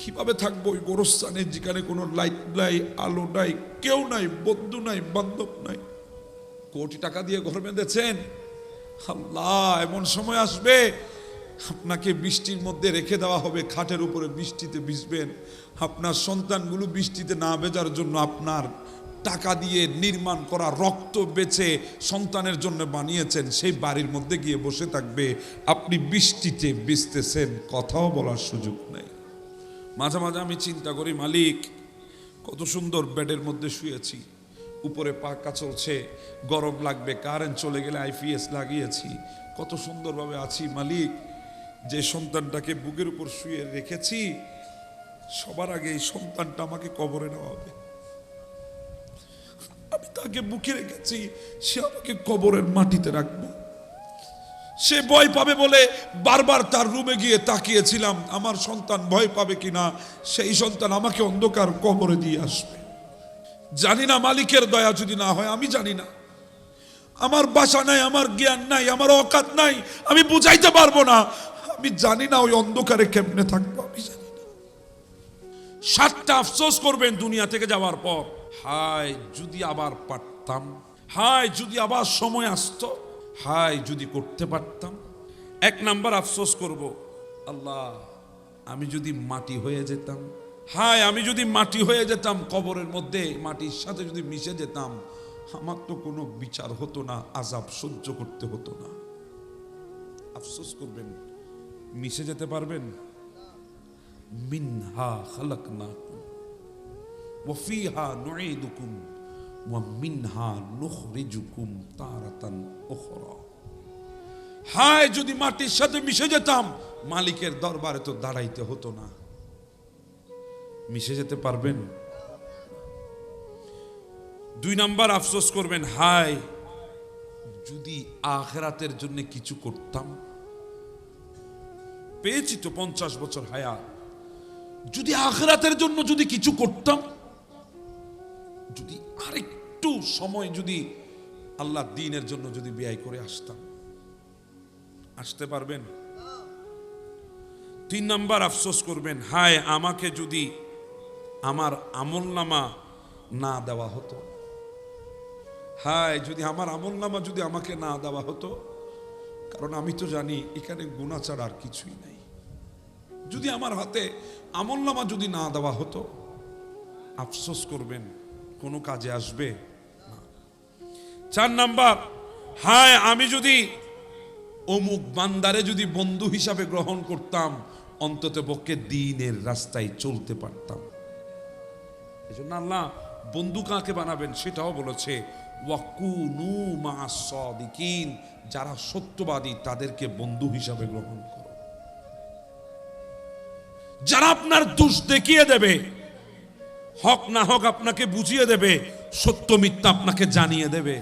কিভাবে থাকবো ওই গোরস্থানে যেখানে কোনো লাইট নাই, আলো নাই, কেউ নাই, বন্ধু নাই, বান্ধব নাই। কোটি টাকা দিয়ে ঘর বেঁধেছেন। আল্লাহ, এমন সময় আসবে আপনাকে বৃষ্টির মধ্যে রেখে দেওয়া হবে, খাটের উপরে বৃষ্টিতে ভিজবেন। আপনার সন্তানগুলো বৃষ্টিতে না ভেজার জন্য আপনার টাকা দিয়ে নির্মাণ করা, রক্ত বেচে সন্তানের জন্য বানিয়েছেন, সেই বাড়ির মধ্যে গিয়ে বসে থাকবে। আপনি বৃষ্টিতে ভিজতেছেন, কথাও বলার সুযোগ নেই। মাঝে মাঝে আমি চিন্তা করি, মালিক কত সুন্দর বেডের মধ্যে শুয়েছি, উপরে পাখা চলছে, গরম লাগবে, কারেন্ট চলে গেলে আইপিএস লাগিয়েছি, কত সুন্দরভাবে আছি। মালিক, যে সন্তানটাকে বুকের উপর শুয়ে রেখেছি, সবার আগে এই সন্তানটা আমাকে কবরে নেওয়া হবে। আমি তাকে বুকে রেখেছি, সে আমাকে কবরের মাটিতে রাখবে। সে ভয় পাবে বলে বারবার তার রুমে গিয়ে তাকিয়েছিলাম, আমার সন্তান ভয় পাবে কিনা। সেই সন্তান আমাকে অন্ধকার কবরে দিয়ে আসবে। জানি না, মালিকের দয়া যদি না হয়, আমি জানি না। আমার বাসা নাই, আমার জ্ঞান নাই, আমার অকাত নাই, আমি বুঝাইতে পারবো না। আমি জানি না ওই অন্ধকারে কেমনে থাকবো, আমি জানি না। 7টা আফসোস করবেন দুনিয়া থেকে যাওয়ার পর। হায় যদি আবার পারতাম, হায় যদি আবার সময় আসতো, হায় যদি করতে পারতাম। 1 নাম্বার আফসোস করব, আল্লাহ আমি যদি মাটি হয়ে যেতাম। হায় আমি যদি মাটি হয়ে যেতাম, কবরের মধ্যে মাটির সাথে যদি মিশে যেতাম, আমার তো কোনো বিচার হতো না, আযাব সহ্য করতে হতো না। আফসোস করবেন, মিশে যেতে পারবেন। মিনহা খালাকনাকুম ওয়া ফিহা নুঈদুকুম ওয়া মিনহা নুখরিজুকুম তারাতান উখরা। হায় যদি মাটির সাথে মিশে যেতাম, মালিকের দরবারে তো দাঁড়াইতে হতো না। মিশে যেতে পারবেন? 2 নাম্বার আফসোস করবেন, হায় যদি আখিরাতের জন্য কিছু করতাম। পেয়েছি তো 50 বছর হায়াত, যদি আখিরাতের জন্য যদি কিছু করতাম, যদি আরেকটু সময় যদি আল্লাহ দ্বীনের জন্য যদি ব্যয় করে আসতাম। আসতে পারবেন? 3 নাম্বার আফসোস করবেন, হায় আমাকে যদি আমার আমলনামা না দেওয়া হতো। হায় যদি আমার আমলনামা যদি আমাকে না দেওয়া হতো, কারণ আমি তো জানি এখানে গুনাহ ছাড়া আর কিছুই নাই। যদি আমার হাতে আমলনামা যদি না দেওয়া হতো, আফসোস করবেন, কোনো কাজে আসবে না। 4 নাম্বার, হায় আমি যদি অমুক বান্দারে যদি বন্ধু হিসাবে গ্রহণ করতাম, অন্তত পক্ষে দ্বীনের রাস্তায় চলতে পারতাম। এজন্য আল্লাহ বন্ধু কাকে বানাবেন সেটাও বলেছে, ওয়াকুনু মা'আস সাদিকিন, যারা সত্যবাদী তাদেরকে বন্ধু হিসাবে গ্রহণ করো। যারা আপনার দোষ দেখিয়ে দেবে, হক না হক আপনাকে বুঝিয়ে দেবে, সত্য মিথ্যা আপনাকে জানিয়ে দেবে,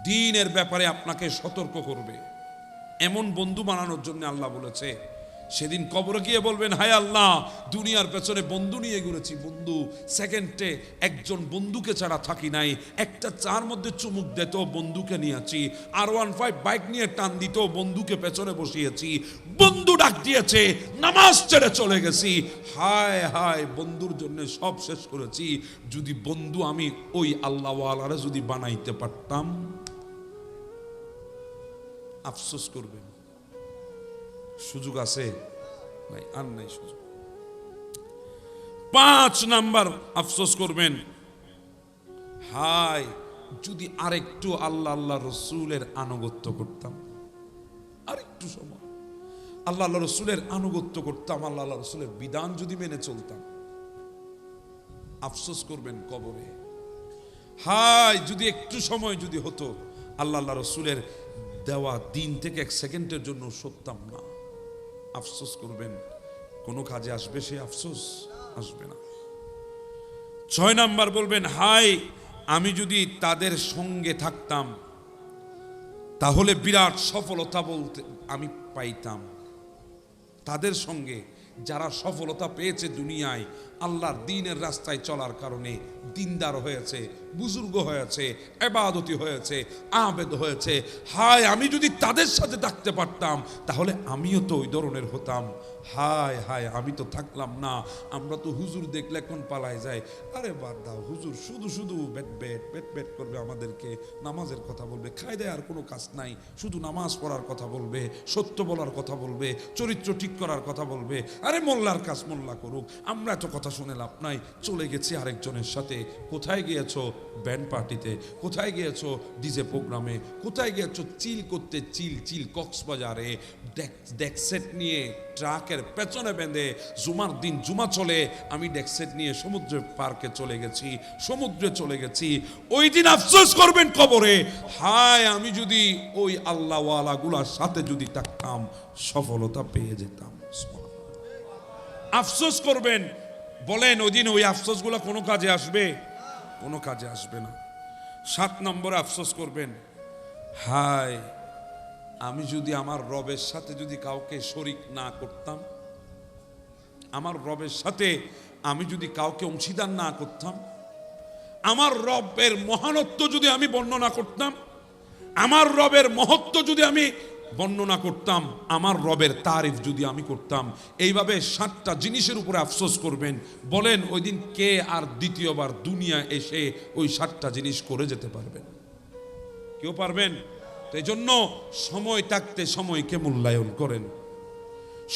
দ্বীনের ব্যাপারে আপনাকে সতর্ক করবে, এমন বন্ধু বানানোর জন্য আল্লাহ বলেছে। সেদিন কবরে গিয়ে বলবেন, হায় আল্লাহ দুনিয়ার পেছনে বন্ধু নিয়ে ঘুরেছি, বন্ধু সেকেন্ডে একজন বন্ধুকে ছাড়া থাকি নাই, একটা চার মধ্যে চুমুক দিত বন্ধুকে নিয়েছি, R15 বাইক নিয়ে টান দিত বন্ধুকে পেছনে বসিয়েছি, বন্ধু ডাক দিয়েছে নামাজ ছেড়ে চলে গেছি। হায় হায় বন্ধুর জন্য সব শেষ করেছি। যদি বন্ধু আমি ওই আল্লাহওয়ালারে যদি বানাইতে পারতাম, আফসোস করবেন। সুযোগ আছে নাই? আর নাই সুযোগ। 5 নাম্বার আফসোস করবেন, হায় যদি আরেকটু আল্লাহ আল্লাহ রসুলের আনুগত্য করতাম, আরেকটু সময় আল্লাহ আল্লাহ রসুলের আনুগত্য করতাম, আল্লাহ আল্লাহ রসুলের বিধান যদি মেনে চলতাম। আফসোস করবেন কবরে, হায় যদি একটু সময় যদি হতো, আল্লাহ আল্লাহ রসুলের দেওয়া দিন থেকে 1 সেকেন্ডের জন্য সরতাম না। আফসোস করবেন, কোনো কাজে আসবে সে আফসোস? আসবে না। 6 নাম্বার বলবেন, হায় আমি যদি তাদের সঙ্গে থাকতাম তাহলে বিরাট সফলতা বলতে আমি পাইতাম। তাদের সঙ্গে যারা সফলতা পেয়েছে দুনিয়ায় আল্লাহর দ্বীনের রাস্তায় চলার কারণে, দিনদার হয়েছে, বুজুর্গ হয়েছে, ইবাদতি হয়েছে, আবেদ হয়েছে। হায় আমি যদি তাদের সাথে থাকতে পারতাম তাহলে আমিও তো ওই ধরনের হতাম। হায় হায় আমি তো থাকলাম না। আমরা তো হুজুর দেখলে এখন পালাই যায়। আরে বাদ দাও, হুজুর শুধু শুধু বেট বেট বেট বেট করবে, আমাদেরকে নামাজের কথা বলবে, খায় দেয় আর কোনো কাজ নাই, শুধু নামাজ পড়ার কথা বলবে, সত্য বলার কথা বলবে, চরিত্র ঠিক করার কথা বলবে। আরে মোল্লার কাজ মোল্লা করুক, আমরা এত কথা শুনে লাভ নাই। চলে গেছি আরেকজনের সাথে। কোথায় গিয়েছো? ব্যান্ড পার্টিতে। কোথায় গিয়েছো? ডিজে প্রোগ্রামে। কোথায় গিয়েছো? চিল করতে, চিল চিল কক্সবাজারে ডেকসেট নিয়ে ট্রাকের পেছনে বেঁধে জুমার দিন জুমা চলে, আমি ডেকসেট নিয়ে সমুদ্রের পার্কে চলে গেছি, সমুদ্রে চলে গেছি। ওই দিন আফসোস করবেন কবরে, হায় আমি যদি ওই আল্লাহওয়ালা গুলার সাথে যদি থাকতাম সফলতা পেয়ে যেতাম। আফসোস করবেন। বলেন ওই দিন ওই আফসোস গুলা কোনো কাজে আসবে? কোনো কাজে আসবে না। 7 নম্বরে আফসোস করবেন, হায় আমি যদি আমার রবের সাথে যদি কাউকে শরিক না করতাম, আমার রবের সাথে আমি যদি কাউকে অংশীদার না করতাম, আমার রবের মহানত্ব যদি আমি বর্ণনা করতাম, আমার রবের মহত্ব যদি আমি বর্ণনা করতাম, আমার রবের তারিফ যদি আমি করতাম। এইভাবে 7টা জিনিসের উপরে আফসোস করবেন। বলেন ওই দিন কে আর দ্বিতীয়বার দুনিয়া এসে ওই 7টা জিনিস করে যেতে পারবেন? কেউ পারবেন? এই জন্য সময় থাকতে সময়কে মূল্যায়ন করেন।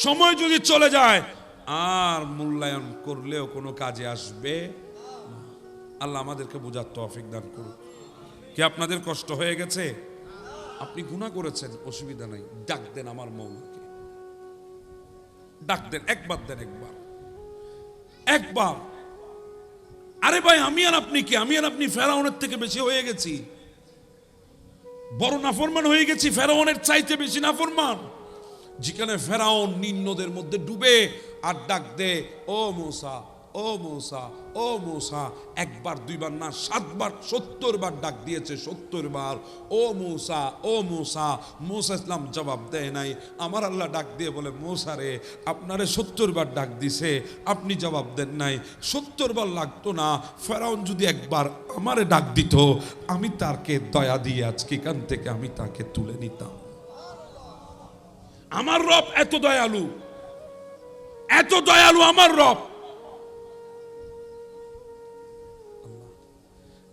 সময় যদি চলে যায় আর মূল্যায়ন করলেও কোনো কাজে আসবে না। আল্লাহ আমাদেরকে বোঝার তৌফিক দান করুন। কি আপনাদের কষ্ট হয়ে গেছে? আপনি গুনাহ করেছেন, অসুবিধা নাই, ডাক দেন আমার মৌলাকে, ডাক দেন, একবার দেন, একবার একবার। আরে ভাই আমি আর আপনি কি? আমি আর আপনি ফেরাউনের থেকে বেশি হয়ে গেছি, বড় নাফরমান হয়ে গেছি, ফেরাউনের চাইতে বেশি নাফরমান। যেখানে ফেরাউন নীল নদের মধ্যে ডুবে আর ডাক দে, ও মূসা, ও মূসা, ও মূসা। একবার দুইবার না, 7 বার, 70 বার ডাক দিয়েছে, 70 বার, ও মূসা, ও মূসা। মূসা ইসলাম জবাব দেয় নাই। আমার আল্লাহ ডাক দিয়ে বলে, মূসা রে আপনারে 70 বার ডাক দিছে, আপনি জবাব দেন নাই। 70 বার লাগতো না, ফেরাউন যদি একবার আমারে ডাক দিত, আমি তাকে দয়া দিয়ে আজকে এখান থেকে আমি তাকে তুলে নিতাম। আমার রব এত দয়ালু, এত দয়ালু আমার রব।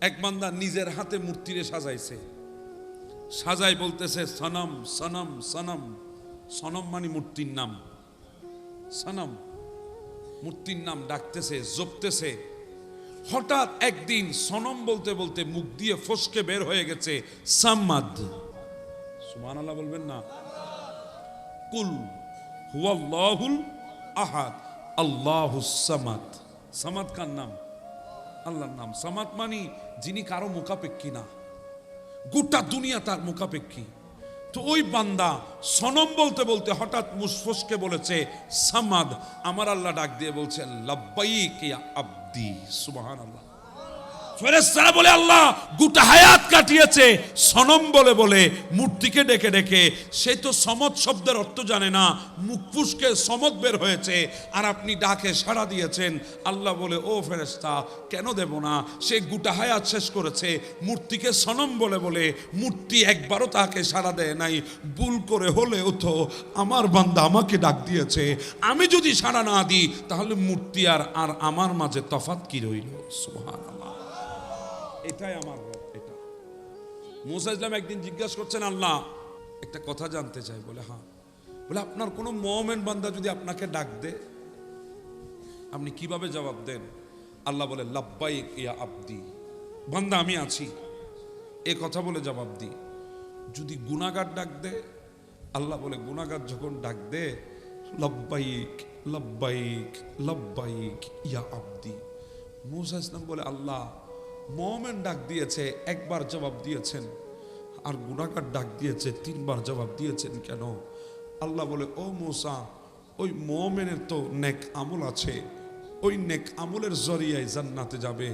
এক বান্দা নিজের হাতে মূর্তিরে সাজাইছে, সাজাই বলতেছে সনম সনম সনম। সনম মানে মূর্তির নাম, সনম মূর্তির নাম ডাকতেছে, জপতেছে। হঠাৎ একদিন সনম বলতে বলতে মুখ দিয়ে ফসকে বের হয়ে গেছে সাম্মাদ। সুবহানাল্লাহ বলবেন না? কুল হুয়াল্লাহুল আহাদ আল্লাহুস সামাদ। সামাদ কার নাম? আল্লাহর নাম। সামাদ মানে যিনি কারো মুখাপেক্ষী না, গোটা দুনিয়া তার মুখাপেক্ষী। তো ওই বান্দা সনম বলতে বলতে হঠাৎ মুসফসকে বলেছে সামাদ। আমার আল্লাহ ডাক দিয়ে বলছেন লাব্বাইক ইয়া আব্দি। সুবহানাল্লাহ। ফেরেশতারা বলে আল্লাহ গোটা হায়াত কাটিয়েছে সনম বলে বলে, মূর্তিকে ডেকে ডেকে। সে তো সমদ শব্দের অর্থ জানে না, মুখ ফুসকে সমদ বের হয়েছে, আর আপনি ডাকে সাড়া দিয়েছেন। আল্লাহ বলে, ও ফেরেশতা কেন দেব না? সে গোটা হায়াত শেষ করেছে মূর্তিকে সনম বলে বলে, মূর্তি একবারও তাকে সাড়া দেয় নাই। ভুল করে হলেও তো আমার বান্দা আমাকে ডাক দিয়েছে, আমি যদি সাড়া না দিই তাহলে মূর্তি আর আমার মাঝে তফাৎ কি রইল? সুবহানাল্লাহ। এটাই আমার রব। এটা মূসা ইসলাম একদিন জিজ্ঞাসা করছেন, আল্লাহ একটা কথা জানতে চাই। বলে হ্যাঁ। বলে আপনার কোন মুমিন বান্দা যদি আপনাকে ডাক দে আপনি কিভাবে জবাব দেন? আল্লাহ বলে লাব্বাইক ইয়া আব্দি, বান্দা আমি আছি, এ কথা বলে জবাব দি। যদি গুনাহগার ডাক দে, আল্লাহ বলে গুনাহগার যখন ডাক দে লাব্বাইক লাব্বাইক লাব্বাইক ইয়া আব্দি। মূসা ইসলাম বলে আল্লাহ মুমিন ডাক দিয়েছে একবার জবাব দিয়েছেন, আর গুনাহগার ডাক দিয়েছে 3 বার জবাব দিয়েছেন কেন? আল্লাহ বলে, ও মূসা ওই মুমিনের তো নেক আমল আছে, ওই নেক আমলের জরিয়ায় জান্নাতে যাবে,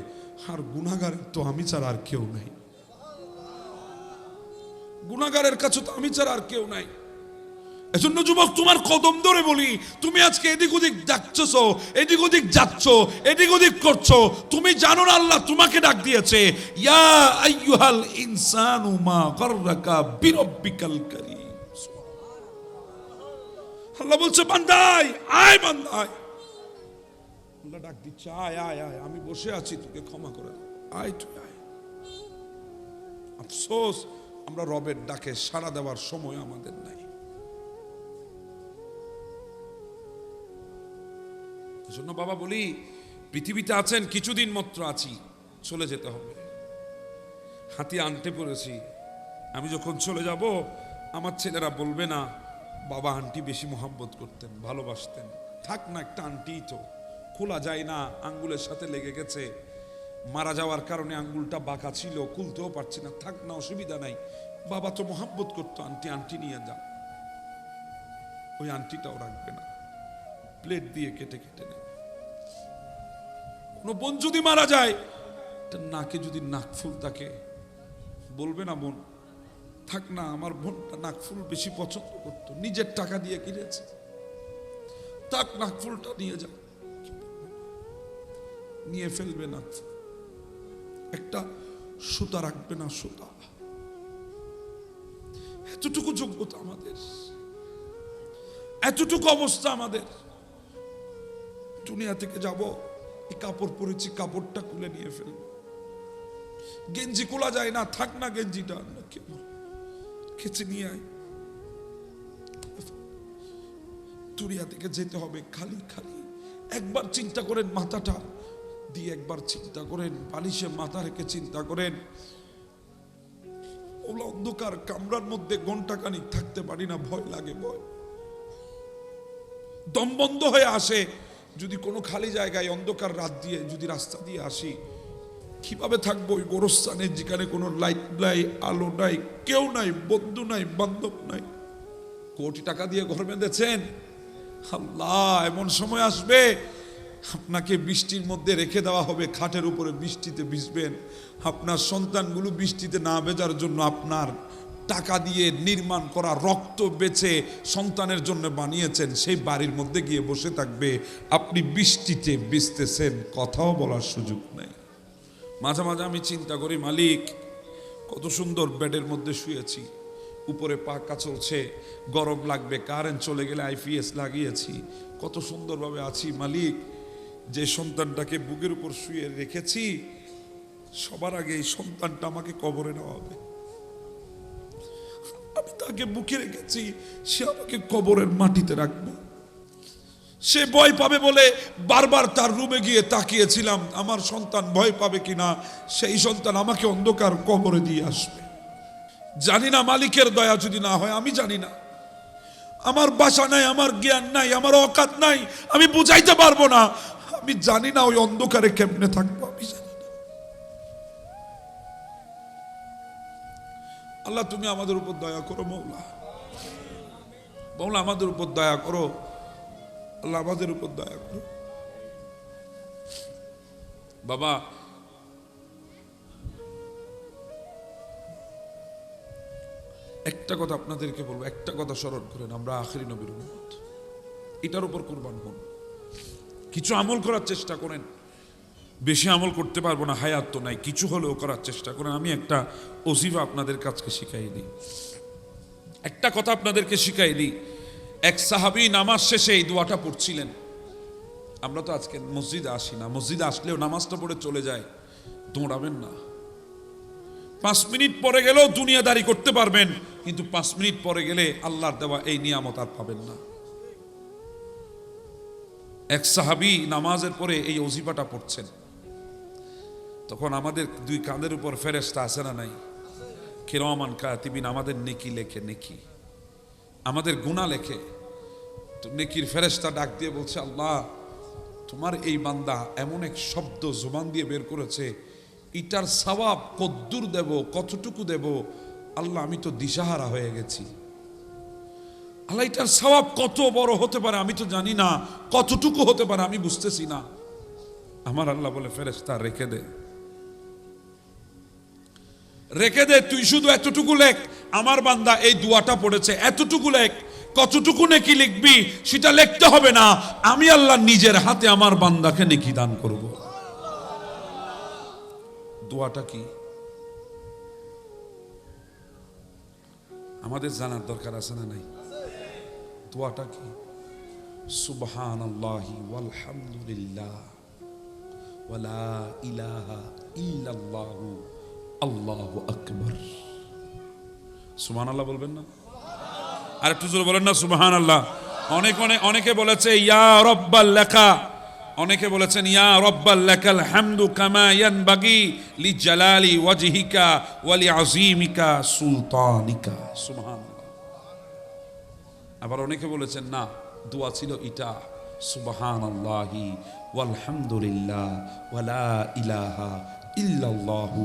আর গুনাহগারের তো আমি ছাড়া আর কেউ নাই। গুনাহগারের কাছে তো আমি ছাড়া আর কেউ নাই। এজন্য যুবক, তোমার কদম ধরে বলি, তুমি আজকে এদিক ওদিক ডাকছো, এদিক ওদিক যাচ্ছ, এদিক ওদিক করছো, তুমি জানো না আল্লাহ তোমাকে ডাক দিয়েছে। ইয়া আইয়ুহাল ইনসানু মা গাররাকা বিরাব্বিকাল কারীম। আল্লাহ বলছে, বান্দাই আয়, বান্দাই। আল্লাহ ডাক দিচ্ছে, আয় আয় আয়, আমি বসে আছি, তোকে ক্ষমা করে দাও, আয় তুই আয়। আফসোস, আমরা রবের ডাকে সাড়া দেওয়ার সময় আমাদের নাই। এজন্য বাবা বলি, পৃথিবীতে আছেন কিছুদিন মাত্র আছি, চলে যেতে হবে। হাতি আনতে পড়েছি, আমি যখন চলে যাব আমার ছেলেরা বলবে না বাবা আন্টি বেশি মোহাব্বত করতেন, ভালোবাসতেন। থাক না, একটা আন্টি তো, খোলা যায় না, আঙ্গুলের সাথে লেগে গেছে, মারা যাওয়ার কারণে আঙ্গুলটা বাঁকা ছিল, খুলতেও পারছি না, থাক না, অসুবিধা নাই, বাবা তো মোহাব্বত করতো, আন্টি আন্টি নিয়ে যাও। ওই আন্টিটাও রাখবে না, প্লেট দিয়ে কেটে কেটে নেবে। কোনো বোন যদি মারা যায়, নাকে যদি নাকফুল থাকে, বলবে না বোন থাক না, আমার বোনটা নাকফুল বেশি পছন্দ করতো, নিজের টাকা দিয়ে কিনেছে, থাক নাকফুলটা নিয়ে যাও। নিয়ে ফেলবে নাকফুল, একটা সুতা রাখবে না, সুতা। এতটুকু যোগ্যতা আমাদের, এতটুকু অবস্থা আমাদের। দুনিয়া থেকে যাব, এই কাপড় পরেছি, কাপড়টা খুলে নিয়ে ফেলব। গেঞ্জি খোলা যায় না, থাক না গেঞ্জিটা, খেচে নিয়ে আয়। দুনিয়া থেকে যেতে হবে খালি খালি। একবার চিন্তা করেন, মাথাটা দিয়ে একবার চিন্তা করেন, বালিশে মাথা রেখে চিন্তা করেন, ওলা অন্ধকার কামরার মধ্যে ঘন্টাখানিক থাকতে পারি না, ভয় লাগে, ভয়, দম বন্ধ হয়ে আসে। যদি কোনো খালি জায়গায় অন্ধকার রাত দিয়ে যদি রাস্তা দিয়ে আসি, কিভাবে থাকবো ওই গোরস্থানে, যেখানে কোনো লাইট নাই, আলো নাই, কেউ নাই, বন্ধু নাই, বান্ধব নাই। কোটি টাকা দিয়ে ঘর বেঁধেছেন, আল্লাহ এমন সময় আসবে আপনাকে বৃষ্টির মধ্যে রেখে দেওয়া হবে, খাটের উপরে বৃষ্টিতে ভিজবেন। আপনার সন্তানগুলো বৃষ্টিতে না ভেজার জন্য আপনার টাকা দিয়ে নির্মাণ করা, রক্ত বেচে সন্তানের জন্য বানিয়েছেন, সেই বাড়ির মধ্যে গিয়ে বসে থাকবে, আপনি বৃষ্টিতে ভিজতেছেন, কথাও বলার সুযোগ নেই। মাঝে মাঝে আমি চিন্তা করি, মালিক কত সুন্দর বেডের মধ্যে শুয়েছি, উপরে পাখা চলছে, গরম লাগবে, কারেন্ট চলে গেলে আইপিএস লাগিয়েছি, কত সুন্দরভাবে আছি। মালিক, যে সন্তানটাকে বুকের উপর শুয়ে রেখেছি, সবার আগে এই সন্তানটা আমাকে কবরে নেওয়া হবে। আমি তাকে বুকে রেখেছি, সে আমাকে কবরের মাটিতে রাখবে। সে ভয় পাবে বলে বারবার তার রুমে গিয়ে তাকিয়েছিলাম, আমার সন্তান ভয় পাবে কিনা, সেই সন্তান আমাকে অন্ধকার কবরে দিয়ে আসবে। জানি না, মালিকের দয়া যদি না হয়, আমি জানি না, আমার বাসা নাই, আমার জ্ঞান নাই, আমার অকাত নাই, আমি বুঝাইতে পারবো না। আমি জানি না ওই অন্ধকারে কেমনে থাকবো, আমি জানি না। আল্লাহ তুমি আমাদের উপর দয়া করো, মৌলা, মৌলা আমাদের উপর দয়া করো, আল্লাহ আমাদের উপর দয়া করো। বাবা, একটা কথা আপনাদেরকে বলবো, একটা কথা স্মরণ করেন, আমরা আখিরি নবীর উম্মত, এটার উপর কুরবান হন। কিছু আমল করার চেষ্টা করেন, বেশি আমল করতে পারবো না, হায়াত তো নাই, কিছু হলেও করার চেষ্টা করেন। আমি একটা ওজিফা আপনাদের কাছে শিখাই দিই, একটা কথা আপনাদেরকে শিখাই দিই। এক সাহাবী নামাজ শেষে এই দোয়াটা পড়ছিলেন। আমরা তো আজকে মসজিদে আসি না, মসজিদে আসলেও নামাজটা পড়ে চলে যায়, দৌড়াবেন না। 5 মিনিট পরে গেলেও দুনিয়াদারি করতে পারবেন, কিন্তু 5 মিনিট পরে গেলে আল্লাহর দেওয়া এই নিয়ামত আর পাবেন না। এক সাহাবী নামাজের পরে এই ওজিফাটা পড়ছেন, তখন আমাদের 2 কাঁধের উপর ফেরেশতা আছে না নাই? কিরামান কাতিবিন, আমাদের নেকি লেখে, নেকি, আমাদের গুনাহ লেখে। তো নেকির ফেরেশতা ডাক দিয়ে বলছে, আল্লাহ তোমার এই বান্দা এমন এক শব্দ জবান দিয়ে বের করেছে, এটার সওয়াব কদ্দুর দেব, কতটুকু দেব, আল্লাহ আমি তো দিশাহারা হয়ে গেছি। আল্লাহ এটার সওয়াব কত বড় হতে পারে আমি তো জানি না, কতটুকু হতে পারে আমি বুঝতেছি না। আমার আল্লাহ বলে, ফেরেশতা রেখে দে, রেখে দে, তুই শুধু এতটুকু লেখ, আমার বান্দা এই দোয়াটা পড়েছে, এতটুকু লেখ, কতটুকু নেকি লিখবি সেটা লিখতে হবে না, আমি আল্লাহ নিজের হাতে আমার বান্দাকে নেকি দান করব। দোয়াটা কি আমাদের জানার দরকার আছে না নাই? দোয়াটা কি? সুবহানাল্লাহি ওয়ালহামদুলিল্লাহ ওয়ালা ইলাহা ইল্লাল্লাহু আল্লাহু আকবার। সুবহানাল্লাহ বলবেন না? আর একটু জোরে বলেন না সুবহানাল্লাহ। অনেকে বলেছে ইয়া রব্বাল লাকা, অনেকে বলেছেন ইয়া রব্বাল লাকাল হামদু কামা ইয়ানবাগি লিজালালি ওয়াজহিকা ওয়া লিআযীমিকা সুলতানিকা। সুবহানাল্লাহ। আবার অনেকে বলেছেন না, দোয়া ছিল এটা, সুবহানাল্লাহি ওয়ালহামদুলিল্লাহ ওয়ালা ইলাহা ইল্লাল্লাহু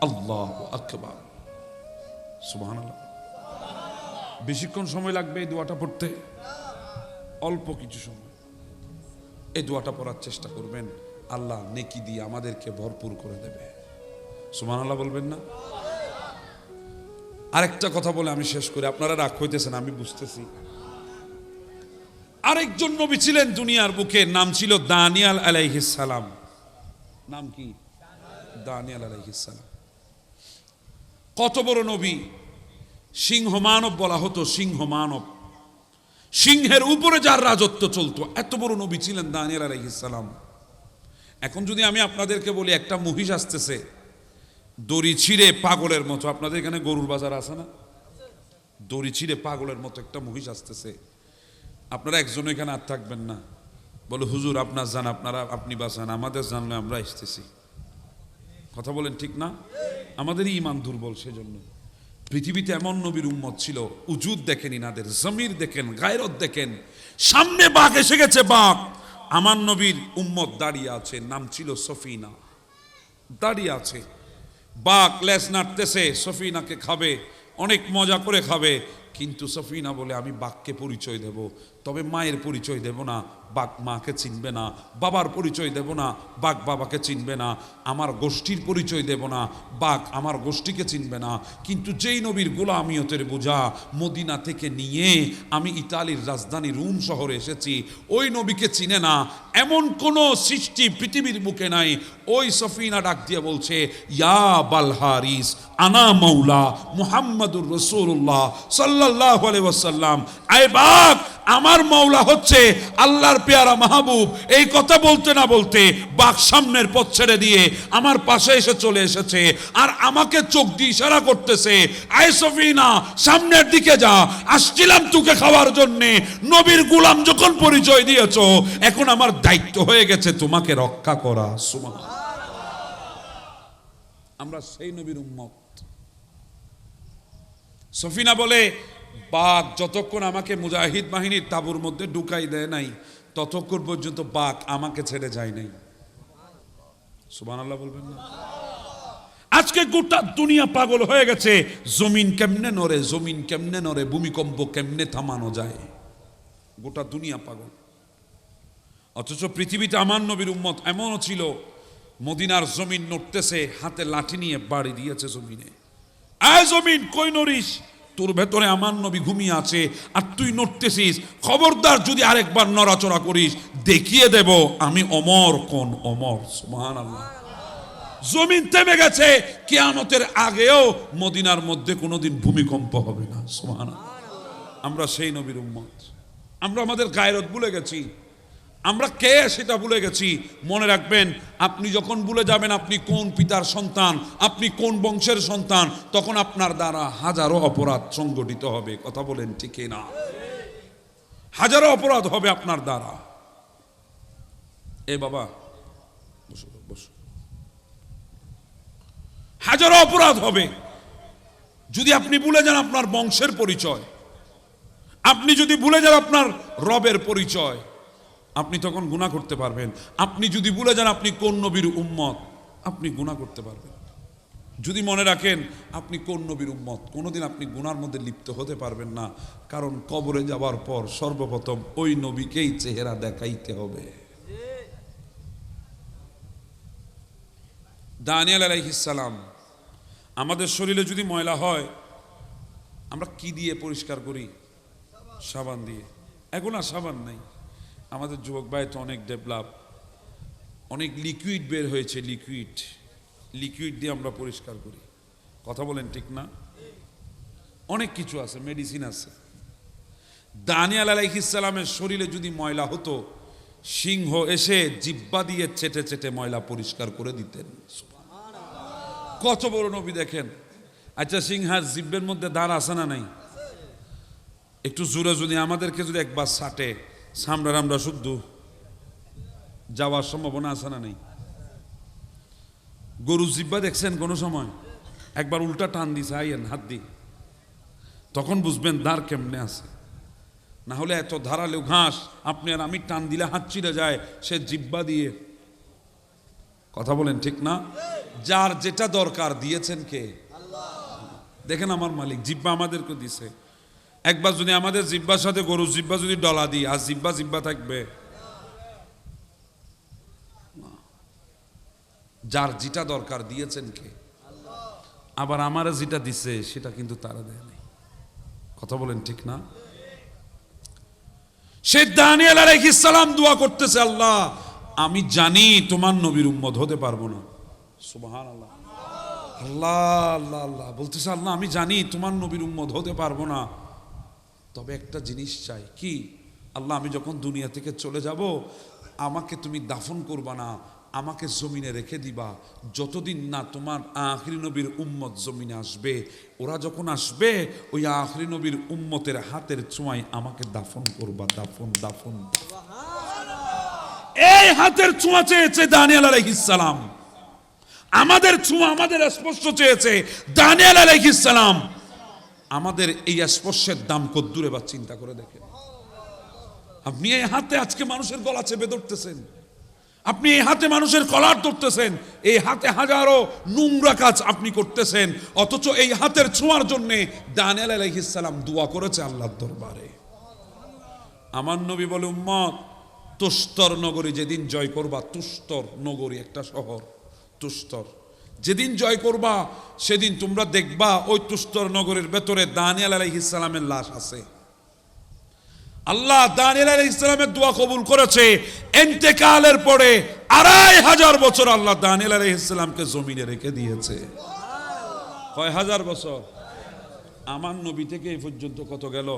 আল্লাহু আকবার। সুবহানাল্লাহ। বেশিক্ষণ সময় লাগবে এই দোয়াটা পড়তে? অল্প কিছু সময়। এই দোয়াটা পড়ার চেষ্টা করবেন, আল্লাহ নেকি দিয়ে আমাদেরকে ভরপুর করে দেবে। সুবহানাল্লাহ বলবেন না? আরেকটা কথা বলে আমি শেষ করি, আপনারা রাগ হইতেছেন আমি বুঝতেছি। আরেকজন নবী ছিলেন দুনিয়ার বুকে, নাম ছিল দানিয়াল আলাইহিস সালাম। নাম কি? দানিয়াল আলাইহিস সালাম। কত বড় নবী! সিংহ মানব বলা হতো, সিংহ মানব। সিংহের উপরে যার রাজত্ব চলতো, এত বড় নবী ছিলেন দানিয়াল আলাইহিস সালাম। এখন যদি আমি আপনাদেরকে বলি একটা মহিষ আসতেছে দড়ি ছিঁড়ে পাগলের মতো, আপনাদের এখানে গরুর বাজার আছে না? দড়ি ছিঁড়ে পাগলের মতো একটা মহিষ আসতেছে, আপনারা একজন এখানে আর থাকবেন না, বলে হুজুর আপনার জান, আপনি বাঁচান, আমাদের জানলে আমরা আসতেছি। কথা বলেন ঠিক না? আমাদের ইমান দুর্বল, সেজন্য। পৃথিবীতে এমন নবীর উম্মত ছিল, উজুদ দেখেন ইনাদের, জমির দেখেন, গায়রত দেখেন। সামনে বাঘ এসে গেছে, বাঘ, আমার নবীর উম্মত দাঁড়িয়ে আছে, নাম ছিল সফিনা, দাঁড়িয়ে আছে। বাঘ লেজ নাড়তেছে, সফিনাকে খাবে, অনেক মজা করে খাবে, কিন্তু সফিনা বলে আমি বাঘকে পরিচয় দেব, তবে মায়ের পরিচয় দেব না, বাঘ মাকে চিনবে না, বাবার পরিচয় দেব না, বাঘ বাবাকে চিনবে না, আমার গোষ্ঠীর পরিচয় দেব না, বাঘ আমার গোষ্ঠীকে চিনবে না। কিন্তু যেই নবীর গোলামিয়তের বোঝা মদিনা থেকে নিয়ে আমি ইতালির রাজধানী রোম শহরে এসেছি, ওই নবীকে চিনে না এমন কোন সৃষ্টি পৃথিবীর বুকে নাই। ওই সফিনা ডাক দিয়ে বলছে, ইয়া বালহারিস আনা মাওলা মুহাম্মাদুর রাসূলুল্লাহ সাল্লাল্লাহু আলাইহি ওয়াসাল্লাম। আয় বাঘ, আমার মাওলা হচ্ছে আল্লাহর পেয়ারা মাহবুব। এই কথা বলতে না বলতে বাঘ সামনের পথ ছেড়ে দিয়ে আমার পাশে এসে চলে এসেছে, আর আমাকে চোখ দিয়ে ইশারা করতেছে, আয় সফিনা সামনের দিকে যা, আসছিলাম তোকে খাওয়ার জন্যে। নবীর গোলাম যখন পরিচয় দিয়েছো, এখন আমার দায়িত্ব হয়ে গেছে তোমাকে রক্ষা করা। সুবহানাল্লাহ। আমরা সেই নবীর উম্মত। সফিনা বলে, বাঘ যতক্ষণ আমাকে মুজাহিদ বাহিনীর তাঁবুর মধ্যে ঢুকাই দেয় নাই, ততক্ষণ পর্যন্ত বাঘ আমাকে ছেড়ে যায় নাই। সুবহানাল্লাহ বলবেন না? আজকে গোটা দুনিয়া পাগল হয়ে গেছে, জমিন কেমনে নড়ে, জমিন কেমনে নড়ে, ভূমিকম্প কেমনে থামানো যায়, গোটা দুনিয়া পাগল। অথচ পৃথিবীতে আমার নবীর উম্মত এমনও ছিল, মদিনার জমিন নড়তেছে, হাতে লাঠি নিয়ে বাড়ি দিয়েছে জমিনে, আয় জমিন কই নড়িস, তোর ভেতরে আমার নবী ঘুমিয়ে আছে আর তুই নড়তেছিস, খবরদার যদি আরেকবার নড়াচড়া করিস দেখিয়ে দেব আমি অমর কোন অমর। সুবহানাল্লাহ। জমিন থেমে গেছে, কিয়ামতের আগেও মদিনার মধ্যে কোনোদিন ভূমিকম্প হবে না। সুবহানাল্লাহ। আমরা সেই নবীর উম্মত। আমরা আমাদের গায়রত ভুলে গেছি, আমরা কে সেটা ভুলে গেছি। মনে রাখবেন, আপনি যখন ভুলে যাবেন আপনি কোন পিতার সন্তান, আপনি কোন বংশের সন্তান, তখন আপনার দ্বারা হাজারো অপরাধ সংগঠিত হবে। কথা বলেন ঠিক না? হাজারো অপরাধ হবে আপনার দ্বারা। এ বাবা বসো বসো। হাজারো অপরাধ হবে যদি আপনি ভুলে যান আপনার বংশের পরিচয়, আপনি যদি ভুলে যান আপনার রবের পরিচয়, আপনি তখন গুনাহ করতে পারবেন। আপনি যদি ভুলে যান আপনি কোন নবীর উম্মত, আপনি গুনাহ করতে পারবেন। যদি মনে রাখেন আপনি কোন নবীর উম্মত, কোনোদিন আপনি গুনার মধ্যে লিপ্ত হতে পারবেন না, কারণ কবরে যাওয়ার পর সর্বপ্রথম ওই নবীকেই চেহারা দেখাইতে হবে। দানিয়েল আলাইহিস সালাম, আমাদের শরীরে যদি ময়লা হয় আমরা কি দিয়ে পরিষ্কার করি? সাবান দিয়ে। এখন আর সাবান নাই। আমাদের যুবক ভাই তো অনেক ডেভেলপ, অনেক লিকুইড বের হয়েছে, লিকুইড দিয়ে আমরা পরিষ্কার করি। কথা বলেন ঠিক না? অনেক কিছু আছে, মেডিসিন আছে। দানিয়েল আলাইহিস সালামের শরীরে যদি ময়লা হতো, সিংহ এসে জিহ্বা দিয়ে চেটে চেটে ময়লা পরিষ্কার করে দিতেন। কত বড় নবী দেখেন। আচ্ছা, সিংহার জিহ্বের মধ্যে দাঁড় আছে না নাই? একটু জোরে যদি আমাদেরকে যদি একবার ছাটে, সামরার আমরা শুদ্ধ যাওয়ার সম্ভাবনা আছে না নেই? গরু জিহ্বা দেখছেন কোনো সময়? একবার উল্টা টান দিছে আইয়েন হাত দিয়ে, তখন বুঝবেন দাঁড় কেমনে আছে। না হলে এত ধারালেও ঘাস আপনি আর আমি টান দিলে হাত চিড়ে যায় সে জিহ্বা দিয়ে। কথা বলেন ঠিক না? যার যেটা দরকার দিয়েছেন কে? দেখেন আমার মালিক জিহ্বা আমাদেরকে দিছে। একবার যদি আমাদের জিহ্বার সাথে গরুর জিহ্বা যদি ডলা দিই, আর জিহ্বা থাকবে? যার যেটা দরকার দিয়েছেন কে? আবার আমারা যেটা দিছে সেটা কিন্তু তারা দেয় নাই। কথা বলেন ঠিক না? সে দানিয়েল আলাইহিস সালাম দোয়া করতেছে, আল্লাহ আমি জানি তোমার নবীর উম্মত হতে পারবো না। সুবহানাল্লাহ। আল্লাহ আল্লাহ আল্লাহ বলতেছে, আল্লাহ আমি জানি তোমার নবীর উম্মত হতে পারবো না, তবে একটা জিনিস চাই। কি? আল্লাহ আমি যখন দুনিয়া থেকে চলে যাব, আমাকে তুমি দাফন করবা না, আমাকে জমিনে রেখে দিবা যতদিন না তোমার আখিরি নবীর উম্মত জমিনে আসবে। ওরা যখন আসবে, ওই আখিরি নবীর উম্মতের হাতের ছোঁয়ায় আমাকে দাফন করবা। দাফন দাফন। এই হাতের ছোঁয়া চেয়েছে দানিয়েল আলাইহিস সালাম, আমাদের ছোঁয়া, আমাদের স্পর্শ চেয়েছে দানিয়েল আলাইহিস সালাম। আমাদের এই স্পর্শের দাম কত দূরে বা চিন্তা করে দেখেন। আপনি এই হাতে আজকে মানুষের গলা চেপে ধরতেছেন, আপনি এই হাতে মানুষের কলার ধরতেছেন, এই হাতে হাজারো নোংরা কাজ আপনি করতেছেন, অথচ এই হাতের ছোঁয়ার জন্য দানিয়েল আলাইহিস সালাম দোয়া করেছে আল্লাহর দরবারে। আমার নবী বলে, উম্মত তুস্তর নগরী যেদিন জয় করবা, তুস্তর নগরী একটা শহর, তুস্তর যেদিন জয় করবা সেদিন তোমরা দেখবা ওই তুস্তর নগরের ভেতরে দানিয়েল আলাইহিস সালামের লাশ আছে। আল্লাহ দানিয়েল আলাইহিস সালামের দোয়া কবুল করেছে। ইন্তেকালের পরে 2500 বছর আল্লাহ দানিয়েল আলাইহিস সালামকে জমিনে রেখে দিয়েছে। কয় হাজার বছর? আমার নবী থেকে এই পর্যন্ত কত গেল?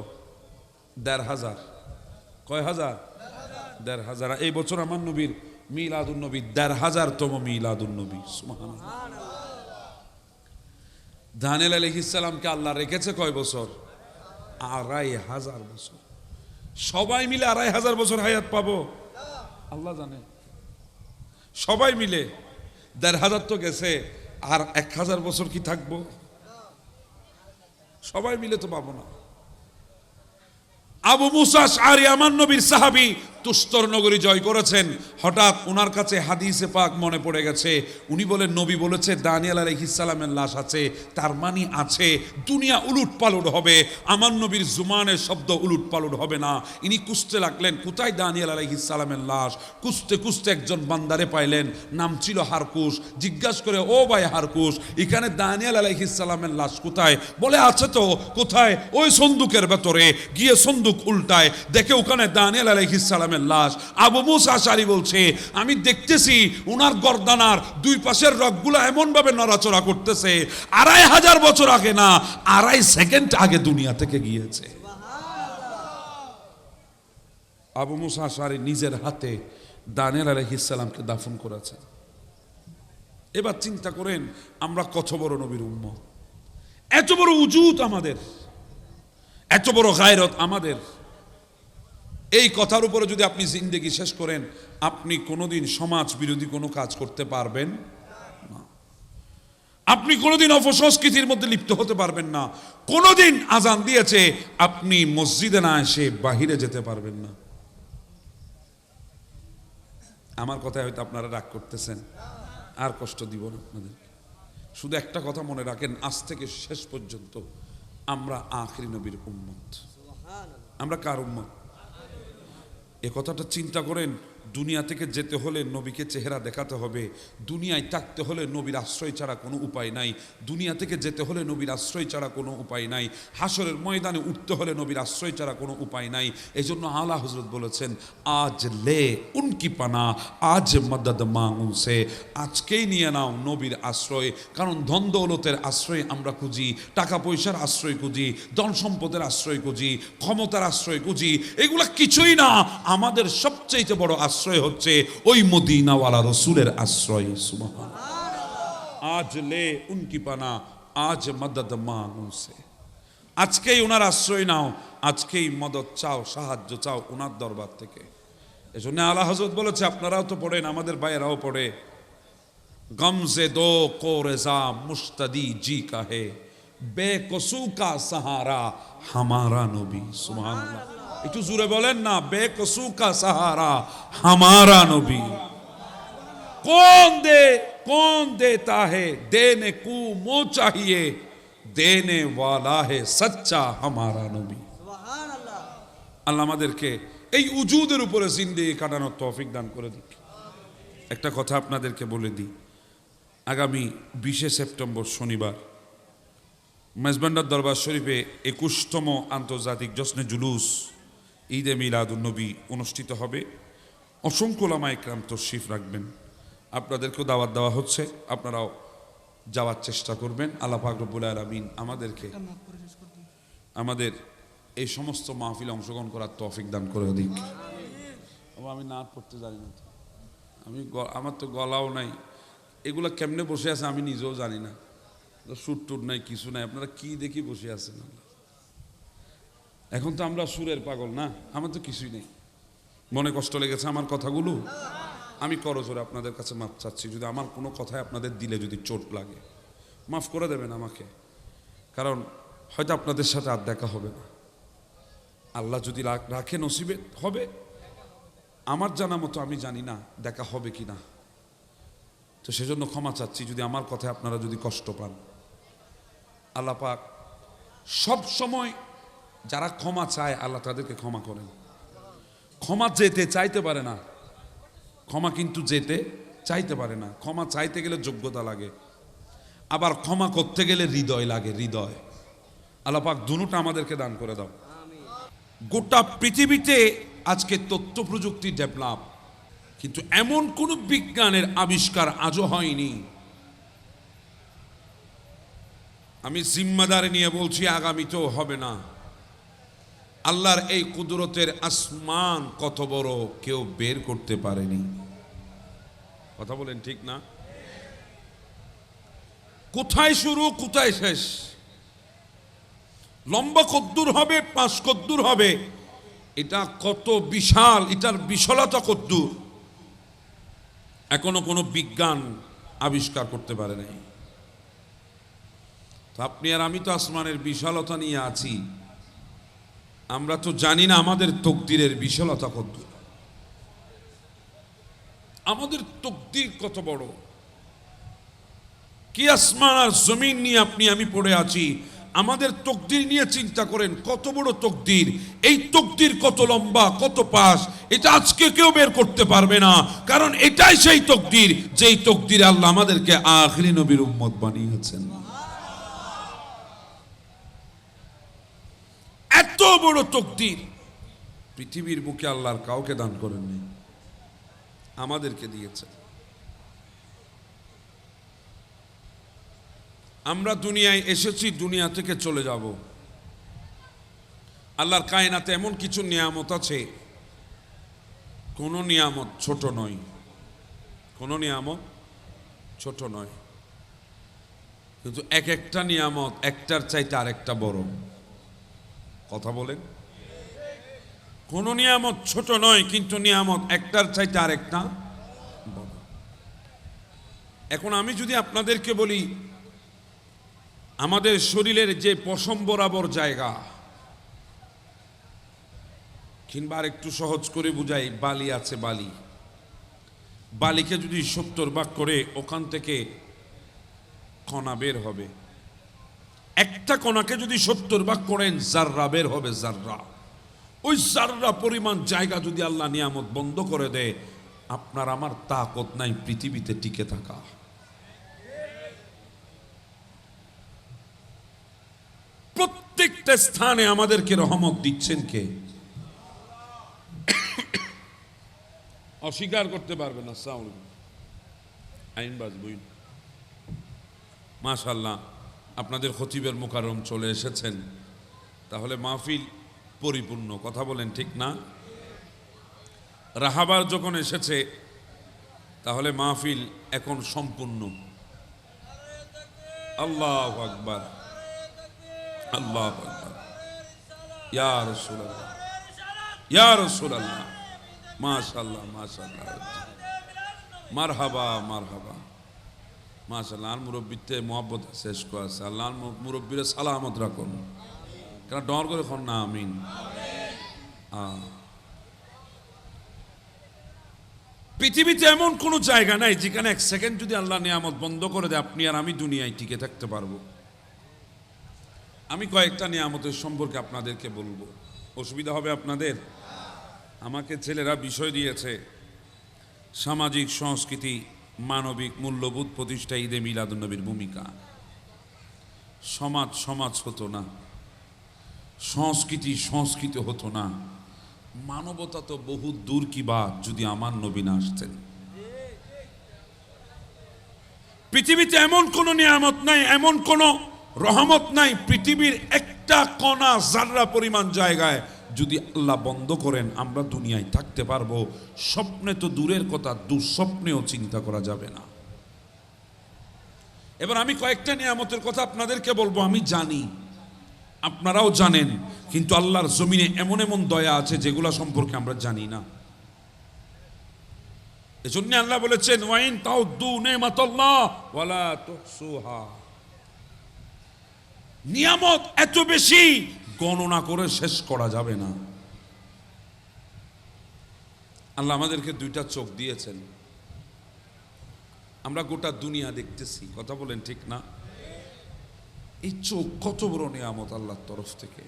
1500। কয় হাজার? 1500। এই বছর আমার নবীর মিলাদুন নবী 1500তম মিলাদুন নবী। সুবহানাল্লাহ। দানিয়েল আলাইহিস সালামকে আল্লাহ রেখেছে কয় বছর? 2500 বছর। সবাই মিলে 2500 বছর হায়াত পাবো? আল্লাহ জানে। সবাই মিলে 1500 তো গেছে, আর 1000 বছর কি থাকবো? সবাই মিলে তো পাবো না। আবু মুসা আশআরী আমার নবীর সাহাবী, তুস্তর নগরী জয় করেছেন। হঠাৎ ওনার কাছে হাদিসে পাক মনে পড়ে গেছে। উনি বলেন, নবী বলেছে দানিয়েল আলাইহিস সালামের লাশ আছে, তার মানে আছে দুনিয়া উলুট পালট হবে। আমার নবীর জুমানের শব্দ উলুট পালট হবে না। ইনি খুঁজতে লাগলেন কোথায় দানিয়েল আলাইহিস সালামের লাশ। খুঁজতে খুঁজতে একজন বান্দারে পাইলেন, নাম ছিল হারকুশ। জিজ্ঞাসা করে, ও ভাই হারকুশ, এখানে দানিয়েল আলাইহিস সালামের লাশ কোথায়? বলে, আছে তো। কোথায়? ওই সন্দুকের ভেতরে। গিয়ে সন্দুক উল্টায়, দেখে ওখানে দানিয়েল আলাইহিস সালামের লাশ। আবু মুসা আশআরী বলছে, আমি দেখতেছি ওনার গর্দানার দুই পাশের রগগুলো এমন ভাবে নড়াচড়া করতেছে, 2500 বছর আগে না, 2.5 সেকেন্ড আগে দুনিয়া থেকে গিয়েছে। আবু মুসা আশআরী নিজের হাতে দানিয়েল আলাইহিস সালামকে দাফন করেছেন। এবার চিন্তা করেন আমরা কত বড় নবীর উম্মত, এত বড় উজুত আমাদের, এত বড় গায়রত আমাদের। এই কথার উপরে যদি আপনি জিন্দেগি শেষ করেন, আপনি কোনোদিন সমাজ বিরোধী কোনো কাজ করতে পারবেন না। আপনি কোনোদিন অপসংস্কৃতির মধ্যে লিপ্ত হতে পারবেন না। কোনোদিন আজান দিয়েছে আপনি মসজিদে না এসে বাহিরে যেতে পারবেন না। আমার কথায় হয়তো আপনারা রাগ করতেছেন, আর কষ্ট দিব না আপনাদেরকে। শুধু একটা কথা মনে রাখেন, আজ থেকে শেষ পর্যন্ত আমরা আখিরি নবীর উম্মত। আমরা কার উম্মত? এ কথাটা চিন্তা করেন, দুনিয়া থেকে যেতে হলে নবীকে চেহারা দেখাতে হবে, দুনিয়ায় থাকতে হলে নবীর আশ্রয় ছাড়া কোনো উপায় নাই, দুনিয়া থেকে যেতে হলে নবীর আশ্রয় ছাড়া কোনো উপায় নাই, হাসরের ময়দানে উঠতে হলে নবীর আশ্রয় ছাড়া কোনো উপায় নাই। এই জন্য আলা হজরত বলেছেন, আজ লে উনকি পানা, আজ মদদ মাঙ্গু সে, আজকেই নিয়ে নাও নবীর আশ্রয়। কারণ ধন দৌলতের আশ্রয় আমরা খুঁজি, টাকা পয়সার আশ্রয় খুঁজি, ধন সম্পদের আশ্রয় খুঁজি, ক্ষমতার আশ্রয় খুঁজি, এগুলা কিছুই না। আমাদের সবচেয়ে বড় আশ্রয় হচ্ছে ওই মদিনাওয়ালা রসুলের আশ্রয়। সুবহানাল্লাহ। আজ লে উনকি পানা, আজ মদদ মাঙ্গু সে, আজকেই ওনার আশ্রয় নাও, আজকেই মদত চাও, সাহায্য চাও ওনার দরবার থেকে। এজন্য আলা হযরত বলেছে, আপনারাও তো পড়েন, আমাদের ভাইয়েরাও পড়ে, গমজে দো কো রেজা মুস্তাদি জি কাহে, বেকসু কা সাহারা হামারা নবী। সুবহানাল্লাহ, একটু জোরে বলেন না, বেকসু কা সাহারা হামারা নবী। कौन देता है देने को मो चाहिए, देने वाला है सच्चा हमारा नबी। আল্লাহ আমাদেরকে এই উজুদের উপরে জিন্দেগি কাটানোর তৌফিক দান করে দিক। একটা কথা আপনাদেরকে বলে দিই, আগামী 20 সেপ্টেম্বর শনিবার মেজবান্ডার দরবার শরীফে 21তম আন্তর্জাতিক জশ্নে জুলুস ঈদে মিলাদুন নবী অনুষ্ঠিত হবে। অসংখ্য ওলামা ইকরাম তশরিফ রাখবেন, আপনাদেরকেও দাওয়াত দেওয়া হচ্ছে, আপনারাও যাওয়ার চেষ্টা করবেন। আল্লাহ পাক রব্বুল আলামিন আমাদেরকে আমাদের এই সমস্ত মাহফিলে অংশগ্রহণ করার তৌফিক দান করে দিক। আমি নাত পড়তে জানি না, আমার তো গলাও নাই, এগুলো কেমনে বসে আছে আমি নিজেও জানি না, সুর টুর নাই, কিছু নাই, আপনারা কি দেখি বসে আছেন। এখন তো আমরা সুরের পাগল না, আমার তো কিছুই নেই। মনে কষ্ট লেগেছে আমার কথাগুলো, আমি করজোরে আপনাদের কাছে মাফ চাচ্ছি যদি আমার কোনো কথায় আপনাদের দিলে যদি চোট লাগে, মাফ করে দেবেন আমাকে। কারণ হয়তো আপনাদের সাথে আর দেখা হবে না, আল্লাহ যদি রাখে নসিবে হবে, আমার জানা মতো আমি জানি না দেখা হবে কি না। তো সেজন্য ক্ষমা চাচ্ছি যদি আমার কথায় আপনারা যদি কষ্ট পান। আল্লাহ পাক সব সময় যারা ক্ষমা চায় আল্লাহ তাদেরকে ক্ষমা করেন। ক্ষমা যেতে চাইতে পারে না, ক্ষমা কিন্তু যেতে চাইতে পারে না। ক্ষমা চাইতে গেলে যোগ্যতা লাগে, আবার ক্ষমা করতে গেলে হৃদয় লাগে, হৃদয়। আল্লাহ পাক দুটোটা আমাদেরকে দান করে দাও। গোটা পৃথিবীতে আজকে তথ্য প্রযুক্তি ডেভেলপ, কিন্তু এমন কোন বিজ্ঞানের আবিষ্কার আজও হয়নি। আমি জিম্মাদারি নিয়ে বলছি, আগামীতেও হবে না। আল্লাহর এই কুদরতের আসমান কত বড় কেউ বের করতে পারেনি। কথা বলেন ঠিক না? কোথায় শুরু কোথায় শেষ, লম্বা কদ্দুর হবে, পাঁচ কদ্দুর হবে, এটা কত বিশাল, এটার বিশালতা কদ্দুর, এখনো কোনো বিজ্ঞান আবিষ্কার করতে পারে নাই। তো আপনি আর আমি তো আসমানের বিশালতা নিয়ে আছি, আমরা তো জানি না আমাদের তকদিরের বিশালতা কদ্দুর, আমাদের তকদির কত বড়। কি আসমান আর জমিন নিয়ে আপনি আমি পড়ে আছি, আমাদের তকদির নিয়ে চিন্তা করেন কত বড় তকদির। এই তকদির কত লম্বা, কত পাশ, এটা আজকে কেউ বের করতে পারবে না। কারণ এটাই সেই তকদির যেই তকদিরে আল্লাহ আমাদেরকে আখিরি নবীর উম্মত বানিয়েছেন। এত বড় তকদির পৃথিবীর বুকে আল্লাহর কাউকে দান করেননি, আমাদেরকে দিয়েছেন। আমরা দুনিয়ায় এসেছি, দুনিয়া থেকে চলে যাব। আল্লাহর কায়নাতে এমন কিছু নিয়ামত আছে, কোন নিয়ামত ছোট নয়, কোন নিয়ামত ছোট নয়, কিন্তু এক একটা নিয়ামত একটার চাইতে আরেকটা বড়। কথা বলেন, কোন নিয়ামত ছোট নয়, কিন্তু নিয়ামত একটার চাইতে আরেকটা বড়। এখন আমি যদি আপনাদেরকে বলি, আমাদের শরীরের যে পশম বরাবর জায়গা, কিংবা আর একটু সহজ করে বুঝাই, বালি আছে, বালি, বালিকে যদি 70 ভাগ করে ওখান থেকে কণা বের হবে। একটা কণাকে যদি 70 ভাগ করেন জাররা বের হবে, জাররা। ওই জাররা পরিমাণ জায়গা যদি আল্লাহ নিয়ামত বন্ধ করে দেয়, আপনার আমার তাকত নাই পৃথিবীতে টিকে থাকা। প্রত্যেকটা স্থানে আমাদেরকে রহমত দিচ্ছেন কে? অস্বীকার করতে পারবে না। আইনবাজ বই মাশাআল্লাহ, আপনাদের খতিবের মুকাররম চলে এসেছেন, তাহলে মাহফিল পরিপূর্ণ। কথা বলেন ঠিক না? রাহাবার যখন এসেছে তাহলে মাহফিল এখন সম্পূর্ণ। আল্লাহু আকবার, আল্লাহু আকবার। ইয়া রাসূলুল্লাহ, ইয়া রাসূলুল্লাহ, মাশাআল্লাহ, মাশাআল্লাহ, মারহাবা, মারহাবা, মাশাআল্লাহ। আর মুরব্বিতে মোহাব্বত শেষ আছে। আল্লাহ মুরব্বিরে সালামত রাখুন, কেন ডর করে খন না। আমিন। পৃথিবীতে এমন কোনো জায়গা নাই যেখানে এক সেকেন্ড যদি আল্লাহ নিয়ামত বন্ধ করে দেয় আপনি আর আমি দুনিয়ায় টিকে থাকতে পারবো। আমি কয়েকটা নিয়ামতের সম্পর্কে আপনাদেরকে বলবো, অসুবিধা হবে আপনাদের? আমাকে ছেলেরা বিষয় দিয়েছে সামাজিক সংস্কৃতি, মানবিক মূল্যবোধ প্রতিষ্ঠা, ঈদে মিলাদুন্নবীর ভূমিকা। সমাজ সমাজ হতো না, সংস্কৃতি সংস্কৃতি হতো না, মানবতা তো বহু দূর কি বাত যদি আমার নবী না আসতেন। পৃথিবীতে এমন কোন নিয়ামত নাই, এমন কোন রহমত নাই, পৃথিবীর একটা কণা জাররা পরিমাণ জায়গায় যদি আল্লাহ বন্ধ করেন আমরা দুনিয়ায় থাকতে পারবো। স্বপ্নে তো দূরের কথা, দুঃস্বপ্নেও চিন্তা করা যাবে না। এবার আমি কয়েকটা নিয়ামতের কথা আপনাদেরকে বলবো, আমি জানি আপনারাও জানেন, কিন্তু আল্লাহর জমিনে এমন এমন দয়া আছে যেগুলো সম্পর্কে আমরা জানি না। এজন্য আল্লাহ বলেছেন ওয়াইন তাউদ্দু নিমাতাল্লাহ ওয়ালা তুহসুহা। নিয়ামত এত বেশি গণনা করে শেষ করা যাবে না। আল্লাহ আমাদেরকে দুইটা চোখ দিয়েছেন, আমরা গোটা দুনিয়া দেখতেছি। কথা বলেন ঠিক না? এই চোখ কত বড় নিয়ামত আল্লাহর তরফ থেকে,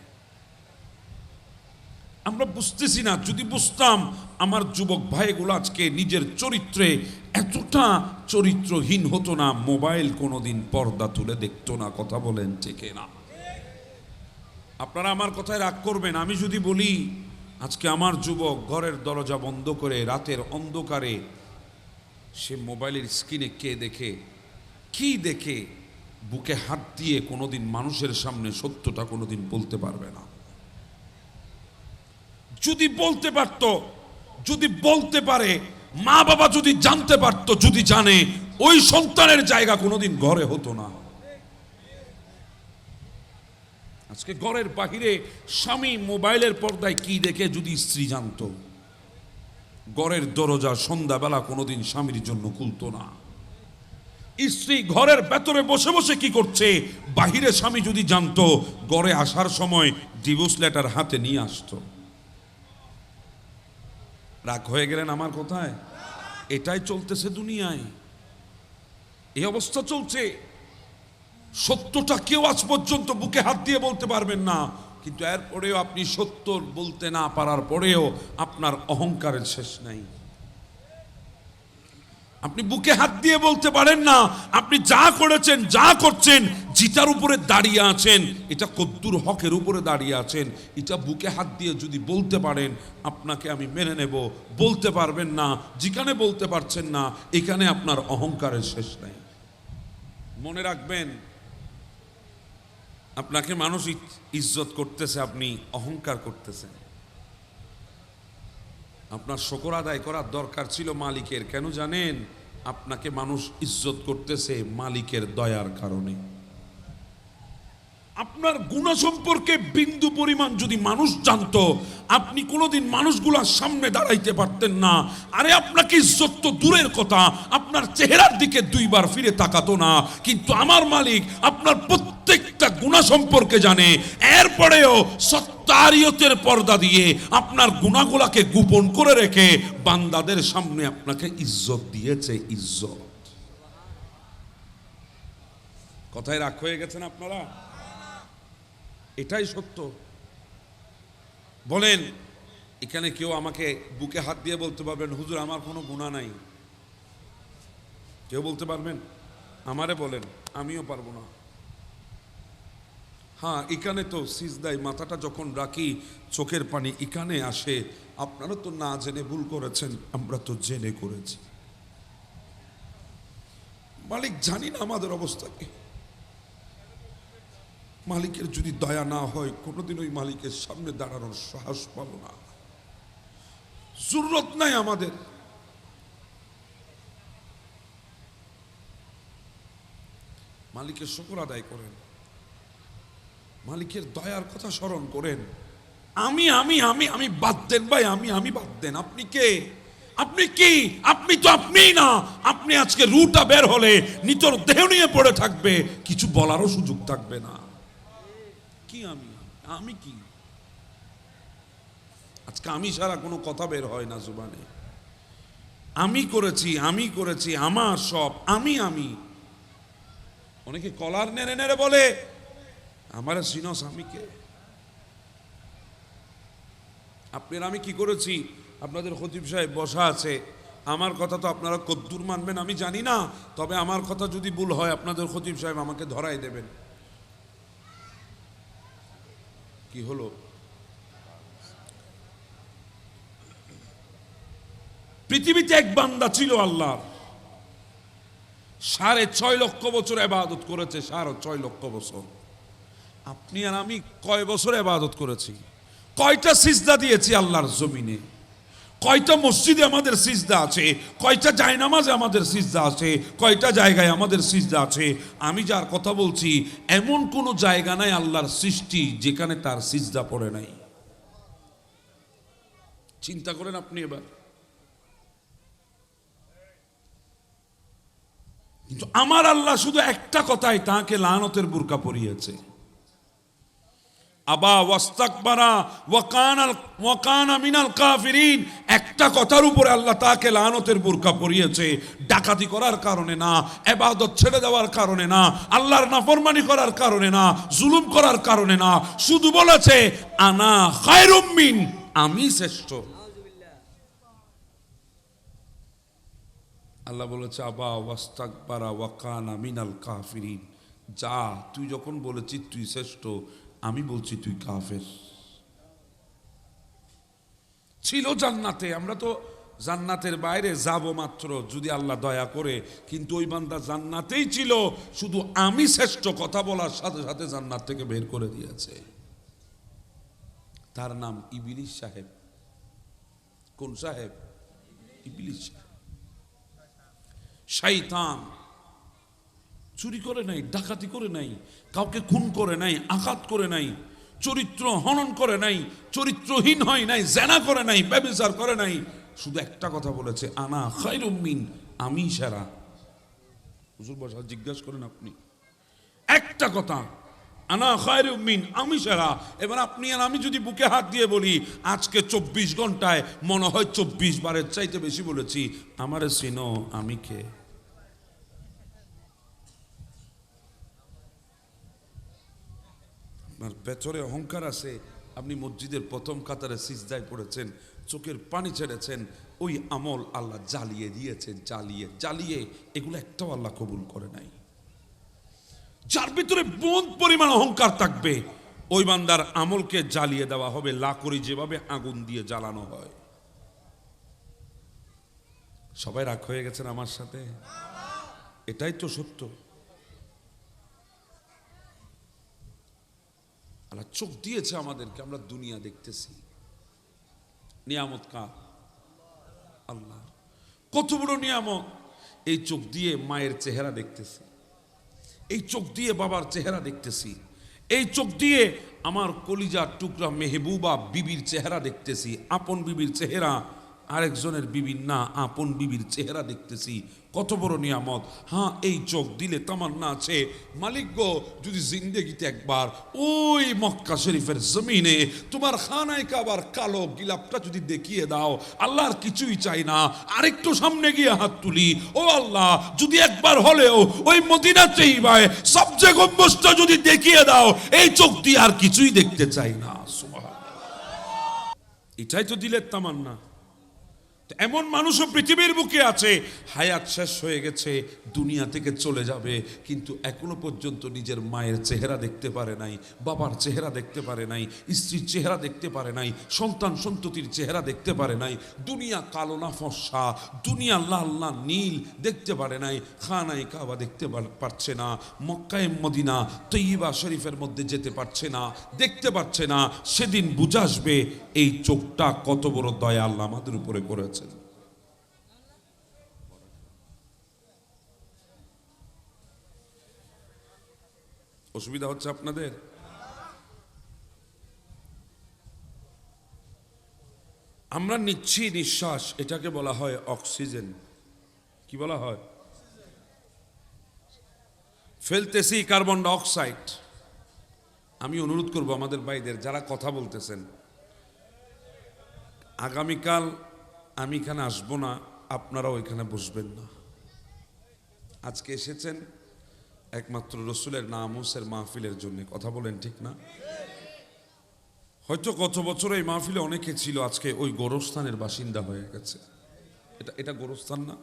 আমরা বুঝতেছি না। যদি বুঝতাম আমার যুবক ভাইগুলো আজকে নিজের চরিত্রে এতটা চরিত্রহীন হতো না, মোবাইল কোনোদিন পর্দা তুলে দেখতো না। কথা বলেন ঠিক না? আপনারা আমার কথায় রাগ করবেন আমি যদি বলি আজকে আমার যুবক ঘরের দরজা বন্ধ করে রাতের অন্ধকারে সে মোবাইলের স্ক্রিনে কে দেখে কি দেখে বুকে হাত দিয়ে কোনোদিন মানুষের সামনে সত্যটা কোনোদিন বলতে পারবে না। যদি বলতে পারত, যদি বলতে পারে, মা বাবা যদি জানতে পারতো, যদি জানে, ওই সন্তানের জায়গা কোনোদিন ঘরে হতো না। আজকে ঘরের বাহিরে স্বামী মোবাইলের পর্দায় কি দেখে যদি স্ত্রী জানতো, ঘরের দরজা সন্ধ্যাবেলা কোনোদিন স্বামীর জন্য খুলতো না। স্ত্রী ঘরের ভেতরে বসে বসে কি করছে বাহিরে স্বামী যদি জানতো, ঘরে আসার সময় ডিভোর্স লেটার হাতে নিয়ে আসতো। রাগ হয়ে গেলেন আমার কথায়? এটাই চলতেছে দুনিয়ায়, এই অবস্থা চলছে। সত্যটা কেউ আজ পর্যন্ত বুকে হাত দিয়ে বলতে পারবেন না, কিন্তু এরপরেও আপনি সত্য বলতে না পারার পরেও আপনার অহংকারের শেষ নাই। আপনি বুকে হাত দিয়ে বলতে পারেন না আপনি যা করেছেন, যা করছেন, জিতার উপরে দাঁড়িয়ে আছেন, এটা কদ্দুর হকের উপরে দাঁড়িয়ে আছেন, এটা বুকে হাত দিয়ে যদি বলতে পারেন আপনাকে আমি মেনে নেব। বলতে পারবেন না, যেখানে বলতে পারছেন না এখানে আপনার অহংকারের শেষ নাই। মনে রাখবেন, আপনাকে মানুষ ইজ্জত করতেছে, আপনি অহংকার করতেছেন। আপনার শুকর আদায় করার দরকার ছিল মালিকের। কেন জানেন? আপনাকে মানুষ ইজ্জত করতেছে মালিকের দয়ার কারণে। আপনার গুনাহ সম্পর্কে বিন্দু পরিমাণ যদি মানুষ জানতো, আপনি কোনোদিন মানুষগুলোর সামনে দাঁড়াইতে পারতেন না। আরে আপনাকে ইজ্জত তো দূরের কথা, আপনার চেহারার দিকে দুইবার ফিরে তাকাতো না। কিন্তু আমার মালিক আপনার প্রত্যেকটা গুনাহ সম্পর্কে জানে, এরপরেও সত্তারিয়তের পর্দা দিয়ে আপনার গুনাহগুলোকে গোপন করে রেখে বান্দাদের সামনে আপনাকে ইজ্জত দিয়েছে। ইজ্জত। কথায় রাগ হয়ে গেছেন আপনারা? এটাই সত্য। বলেন এখানে কেউ আমাকে বুকে হাত দিয়ে বলতে পারবেন হুজুর আমার কোনো গুনাহ নাই? কেউ বলতে পারবেন? আমারে বলেন, আমিও পারবো না। হ্যাঁ, এখানে তো সিজদায় মাথাটা যখন রাখি চোখের পানি এখানে আসে। আপনারা তো না জেনে ভুল করেছেন, আমরা তো জেনে করেছি। মালিক জানি না আমাদের অবস্থা কি। মালিকের যদি দয়া না হয় কোনোদিন ওই মালিকের সামনে দাঁড়ানোর সাহস পাবো না। জরুরত নাই আমাদের। মালিকের শুকর আদায় করেন, মালিকের দয়ার কথা স্মরণ করেন। আমি আমি আমি আমি বাদ দেন ভাই, আমি বাদ দেন। আপনি কে? আপনি কি? আপনি তো আপনিই না। আপনি আজকে রুটা বের হলে নিতর দেহ নিয়ে পড়ে থাকবে, কিছু বলারও সুযোগ থাকবে না। কি আমি? আমি কি? আজকে আমি ছাড়া কোনো কথা বের হয় না জুবানে। আমি করেছি, আমি করেছি, আমার সব আমি আমি। অনেকে কলার নেড়ে নেড়ে বলে আমার সিনস আমি কে? আপনার আমি কি করেছি? আপনাদের খতিব সাহেব বসা আছে, আমার কথা তো আপনারা কদ্দুর মানবেন আমি জানি না, তবে আমার কথা যদি ভুল হয় আপনাদের খতিব সাহেব আমাকে ধরাই দেবেন। কি হলো? পৃথিবীতে এক বান্দা ছিল আল্লাহর, 6.5 লক্ষ বছর ইবাদত করেছে। 6.5 লক্ষ বছর। আপনি আর আমি কয় বছর ইবাদত করেছি? কয়টা সিজদা দিয়েছি আল্লাহর জমিনে? কয়টা মসজিদে আমাদের সিজদা আছে? কয়টা জায়নামাজে আমাদের সিজদা আছে? কয়টা জায়গায় আমাদের সিজদা আছে? আমি যার কথা বলছি এমন কোন জায়গা নাই আল্লাহর সৃষ্টি যেখানে তার সিজদা পড়ে নাই। চিন্তা করেন আপনি এবার। কিন্তু আমার আল্লাহ শুধু একটা কথাই তাকে লানতের বুরকা পরিয়েছে। আবা ওয়াস্তাকবারা ওয়াকানা মিনাল কাফিরিন। একটা কথার উপরে আল্লাহ তাকে লানতের বুরকা পরিয়েছে। ডাকাতি করার কারণে না, ইবাদত ছেড়ে দেওয়ার কারণে না, আল্লাহর নাফরমানি করার কারণে না, জুলুম করার কারণে না, শুধু বলেছে আনা খায়রুম মিন, আমি শ্রেষ্ঠ। আল্লাহ বলেছে আবা ওয়াস্তাকবারা ওয়াকানা মিনাল কাফিরিন। যা, তুই যখন বলেছিস তুই শ্রেষ্ঠ, আমি বলছি তুই কাফের। ছিল জান্নাতে, আমরা তো জান্নাতের বাইরে যাব মাত্র যদি আল্লাহ দয়া করে, কিন্তু ওই বান্দা জান্নাতেই ছিল, শুধু আমি শ্রেষ্ঠ কথা বলার সাথে সাথে জান্নাত থেকে বের করে দিয়েছে। তার নাম ইবলিস সাহেব। কোন সাহেব? ইবলিস সাহেব। শয়তান। চুরি করে নাই, ডাকাতি করে নাই, কাউকে খুন করে নাই, আঘাত করে নাই, চরিত্র হনন করে নাই, চরিত্রহীন হয় নাই, জেনা করে নাই, ব্যভিচার করে নাই, শুধু একটা কথা বলেছে আনা খায়রুম মিন, আমি সেরা। হুজুর বসা জিজ্ঞাসা করেন আপনি, একটা কথা, আনা খায়রুম মিন, আমি সেরা। এবার আপনি আর আমি যদি বুকে হাত দিয়ে বলি আজকে 24 ঘন্টায় মনে হয় 24 বারের চাইতে বেশি বলেছি আমারে চিনো, আমি কে? আপনার ভেতরে অহংকার আছে, আপনি মসজিদের প্রথম কাতারে সিজদায় পড়েছেন, চোখের পানি ছেড়েছেন, ওই আমল আল্লাহ জ্বালিয়ে দিয়েছেন। জ্বালিয়ে এগুলো একটাও আল্লাহ কবুল করে নাই। যার ভিতরে বোধ পরিমাণ অহংকার থাকবে ওই বান্দার আমলকে জ্বালিয়ে দেওয়া হবে, লাকড়ি যেভাবে আগুন দিয়ে জ্বালানো হয়। সবাই রাগ হয়ে গেছেন আমার সাথে? এটাই তো সত্য। আল্লাহ চোখ দিয়েছে আমাদেরকে, আমরা দুনিয়া দেখতেছি। নিয়ামত কার? আল্লাহ। কত বড় নিয়ামত! এই চোখ দিয়ে মায়ের চেহারা দেখতেছি, এই চোখ দিয়ে বাবার চেহারা দেখতেছি, এই চোখ দিয়ে আমার কলিজার টুকরা মেহবুবা বিবির চেহারা দেখতেছি। আপন বিবির চেহারা আরেকজনের বিবির না, আপন বিবির চেহারা দেখতেছি। কত বড় নিয়ামত! হ্যাঁ, এই চোখ দিলে তামান্না আছে মালিক গো, যদি জিন্দেগিতে একবার ওই মক্কা শরীফের জমিনে তোমার খানায় কাবার কালো গিলাপটা যদি দেখিয়ে দাও, আল্লাহর কিছুই চাই না, আরেকটু সামনে গিয়ে হাত তুলি, ও আল্লাহ যদি একবার হলেও ওই মদিনা চাইবায় সবচেয়ে গম্বুজটা যদি দেখিয়ে দাও, এই চোখ দিয়ে আর কিছুই দেখতে চাই না। সুবহানাল্লাহ। এটাই তো দিলের তামান্না। এমন মানুষও পৃথিবীর বুকে আছে, হায়াত শেষ হয়ে গেছে, দুনিয়া থেকে চলে যাবে, কিন্তু এখনো পর্যন্ত নিজের মায়ের চেহারা দেখতে পারে নাই, বাবার চেহারা দেখতে পারে নাই, স্ত্রীর চেহারা দেখতে পারে নাই, সন্তান সন্ততির চেহারা দেখতে পারে নাই। দুনিয়া কালো না ফর্সা, দুনিয়া লাল না নীল দেখতে পারে নাই, খানায় কাবা দেখতে পারছে না, মক্কায়ে মদিনা তৈয়বা শরীফের মধ্যে যেতে পারছে না, দেখতে পারছে না। সেদিন বুঝাসবে এই চোখটা কত বড় দয়া আল্লাহ আমাদের উপরে করেছে। অসুবিধা হচ্ছে আপনাদের? আমরা নিচ্ছি নিঃশ্বাস, এটাকে বলা হয় অক্সিজেন। কি বলা হয়? ফেলতেছি কার্বন ডাই অক্সাইড। আমি অনুরোধ করব আমাদের ভাইদের যারা কথা বলতেছেন, আগামীকাল আমি এখানে আসবো না, আপনারা ওইখানে বসবেন না। আজকে এসেছেন একমাত্র রসুলের নামুসের মাহফিলের জন্য। কথা বলেন ঠিক না? হয়তো গত বছর এই মাহফিলে অনেকে ছিল, আজকে ওই গোরস্থানের বাসিন্দা হয়ে গেছে। এটা গোরস্থান না?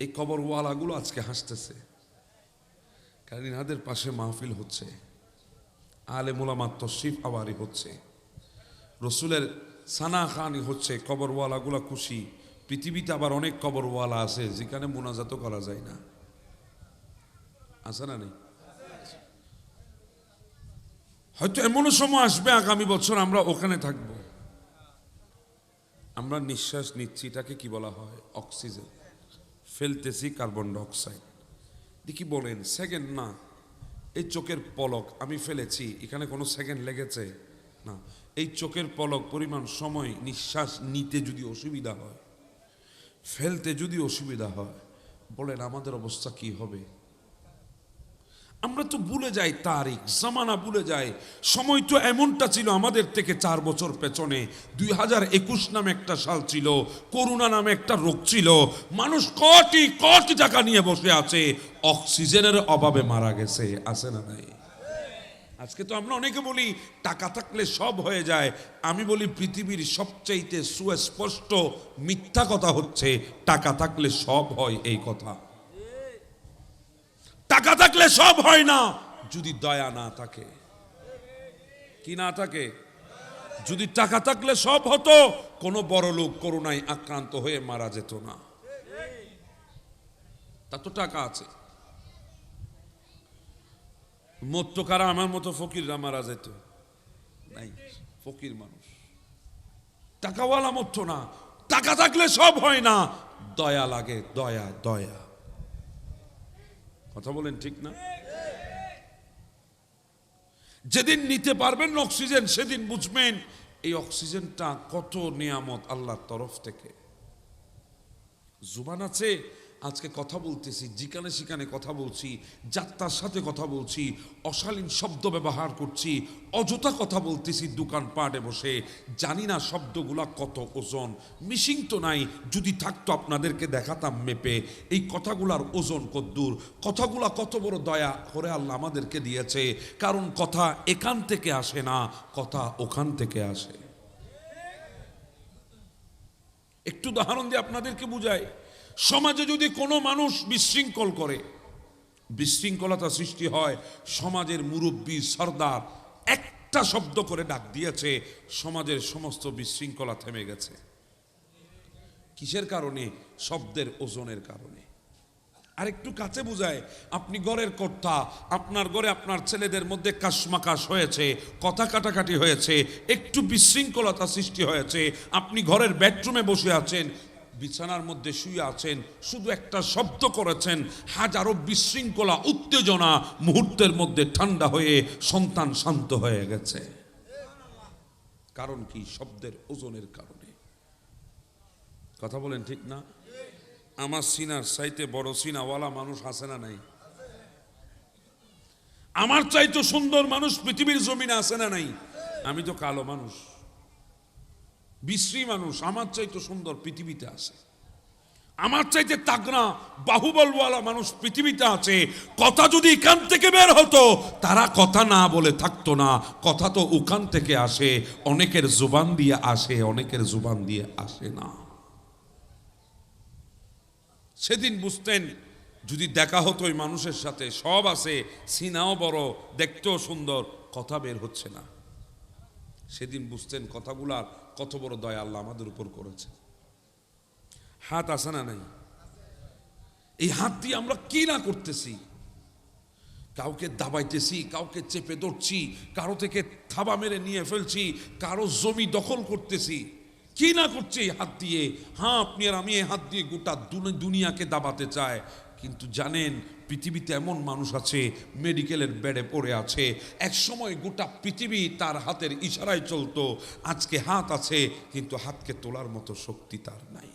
এই কবরওয়ালাগুলো আজকে হাসতেছে, কারণ ইনাদের পাশে মাহফিল হচ্ছে, আলেম উলামা তশরিফ আওয়ারি হচ্ছে, রসুলের সানা খানি হচ্ছে, কবরওয়ালাগুলা খুশি। পৃথিবীতে আবার অনেক কবরওয়ালা আছে যেখানে মোনাজাত করা যায় না, আছে না নেই? হয়তো এমনও সময় আসবে আগামী বছর আমরা ওখানে থাকব। আমরা নিঃশ্বাস নিচ্ছি, এটাকে কি বলা হয়? অক্সিজেন। ফেলতেছি কার্বন ডাই অক্সাইড। দেখি বলেন, সেকেন্ড না, এই চোখের পলক আমি ফেলেছি, এখানে কোনো সেকেন্ড লেগেছে না। এই চোখের পলক পরিমাণ সময় নিঃশ্বাস নিতে যদি অসুবিধা হয়, ফেলতে যদি অসুবিধা হয়, বলেন আমাদের অবস্থা কি হবে? আমরা তো ভুলে যাই তারিখ, জামানা ভুলে যাই। সময় তো এমনটা ছিল আমাদের থেকে 4 বছর পেছনে 2021 নামে একটা সাল ছিল, করোনা নামে একটা রোগ ছিল, মানুষ কোটি কোটি টাকা নিয়ে বসে আছে, অক্সিজেনের অভাবে মারা গেছে, আছে না নাই? আজকে তো আমরা অনেকে বলি টাকা থাকলে সব হয়ে যায়। আমি বলি পৃথিবীর সবচাইতে সুস্পষ্ট মিথ্যা কথা হচ্ছে টাকা থাকলে সব হয় এই কথা। টাকা থাকলে সব হয় না, যদি দয়া না থাকে। কি না থাকে? যদি টাকা থাকলে সব হতো, কোনো বড় লোক করোনায় আক্রান্ত হয়ে মারা যেত না। তা তো টাকা আছে, মরতো কারা? আমার মতো ফকিররা মারা যেত নাই, ফকির মানুষ। টাকাওয়ালা মরতো না। টাকা থাকলে সব হয় না, দয়া লাগে, দয়া দয়া। কথা বলেন ঠিক না? যেদিন নিতে পারবেন অক্সিজেন, সেদিন বুঝবেন এই অক্সিজেনটা কত নিয়ামত আল্লাহর তরফ থেকে। জুবান আছে, আজকে কথা বলতেছি, যেখানে সেখানে কথা বলছি, যাত্রার সাথে কথা বলছি, অশালীন শব্দ ব্যবহার করছি, অযথা কথা বলতেছি দোকানপাটে বসে। জানি না শব্দগুলা কত ওজন, মিশিং তো নাই, যদি থাকতো আপনাদেরকে দেখাতাম মেপে এই কথাগুলার ওজন কদ্দূর, কথাগুলা কত বড় দয়া করে আল্লাহ আমাদেরকে দিয়েছে। কারণ কথা এখান থেকে আসে না, কথা ওখান থেকে আসে। একটু উদাহরণ দিয়ে আপনাদেরকে বুঝাই। সমাজে যদি কোনো মানুষ বিশৃঙ্খল করে, বিশৃঙ্খলতা সৃষ্টি হয়, সমাজের মুরব্বী সর্দার একটা শব্দ করে ডাক দিয়েছে, সমাজের সমস্ত বিশৃঙ্খলা থেমে গেছে। কিসের কারণে? শব্দের ওজনের কারণে। আর একটু কাছে বুঝায়, আপনি ঘরের কর্তা, আপনার ঘরে আপনার ছেলেদের মধ্যে কাশমাকাশ হয়েছে, কথা কাটাকাটি হয়েছে, একটু বিশৃঙ্খলতা সৃষ্টি হয়েছে, আপনি ঘরের বেডরুমে বসে আছেন, বিছানার মধ্যে শুয়ে আছেন, শুধু একটা শব্দ করেছেন, হাজারো বিশৃঙ্খলা উত্তেজনা মুহূর্তের মধ্যে ঠান্ডা হয়ে সন্তান শান্ত হয়ে গেছে। কারণ কি? শব্দের ওজনের কারণে। কথা বলেন ঠিক না? আমার সিনার চাইতে বড় সিনাওয়ালা মানুষ আছে না নাই? আমার চাইতে সুন্দর মানুষ পৃথিবীর জমিনে আছে না নাই? আমি তো কালো মানুষ, বিশ্রী মানুষ, আমার চাইতে সুন্দর পৃথিবীতে আছে। আমার চাইতে তাগড়া বাহুবলওয়ালা মানুষ পৃথিবীতে আছে। কথা যদি এখান থেকে বের হতো, তারা কথা না বলে থাকতো না। কথা তো ওখান থেকে আসে, অনেকের জুবান দিয়ে আসে, অনেকের জুবান দিয়ে আসে না। সেদিন বুঝতেন, যদি দেখা হতো ওই মানুষের সাথে, সব আছে, সিনাও বড়, দেখতেও সুন্দর, কথা বের হচ্ছে না, সেদিন বুঝতেন কথাগুলার কত বড় দয়া আল্লাহ আমাদের উপর করেছে। হাত আছে না নাই? এই হাত দিয়ে আমরা কি না করতেছি, কাউকে দাবাইতেছি, কাউকে চেপে ধরছি, কারো থেকে থাবা মেরে নিয়ে ফেলছি, কারো জমি দখল করতেছি, কি না করছি এই হাত দিয়ে। হ্যাঁ, আপনি আর আমি এই হাত দিয়ে গোটা দুনিয়াকে দাবাতে চাই। কিন্তু জানেন, পৃথিবীতে এমন মানুষ আছে মেডিকেলের বেডে পড়ে আছে, এক সময় গোটা পৃথিবী তার হাতের ইশারায় চলতো। আজকে হাত আছে, কিন্তু হাতকে তোলার মতো শক্তি তার নাই।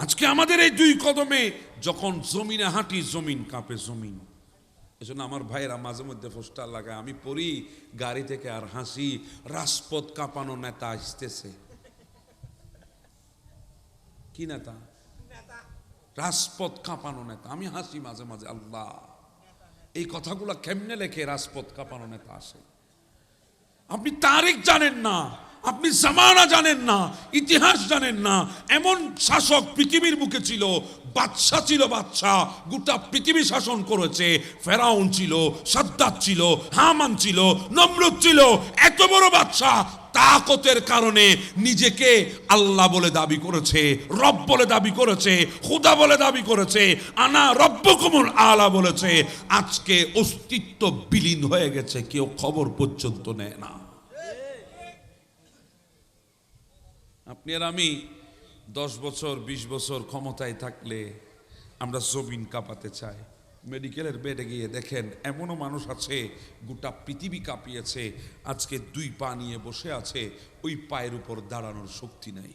আজকে আমাদের এই দুই কদমে যখন জমিনে হাঁটি, জমিন কাঁপে, জমিন। এজন্য আমার ভাইয়েরা মাঝে মধ্যে পোস্টার লাগায়, আমি পড়ি গাড়ি থেকে আর হাসি, রাজপথ কাঁপানো নেতা আসতেছে। কি নেতা? রাজপথ কাঁপানো নেতা। আমি হাসি মাঝে মাঝে, আল্লাহ, এই কথাগুলো কেমনে লেখে রাজপথ কাঁপানো নেতা আসে? আপনি তারিখ জানেন না, আপনি জামানা জানেন না, ইতিহাস জানেন না। এমন শাসক পৃথিবীর বুকে ছিল, বাদশা ছিল, বাদশা গোটা পৃথিবী শাসন করেছে। ফেরাউন ছিল, সাদ্দাত ছিল, হামান ছিল, নমরুদ ছিল। এত বড় বাদশা তাকতের কারণে নিজেকে আল্লাহ বলে দাবি করেছে, রব বলে দাবি করেছে, খুদা বলে দাবি করেছে, আনা রব্বুকুমুল আলা বলেছে। আজকে অস্তিত্ব বিলীন হয়ে গেছে, কেউ খবর পর্যন্ত নেয় না। আপনি আর আমি 10 বছর 20 বছর ক্ষমতায় থাকলে আমরা জমিন কাঁপাতে চাই। মেডিকেলের বেডে গিয়ে দেখেন, এমনও মানুষ আছে গোটা পৃথিবী কাঁপিয়েছে, আজকে 2 পা নিয়ে বসে আছে, ওই পায়ের উপর দাঁড়ানোর শক্তি নাই।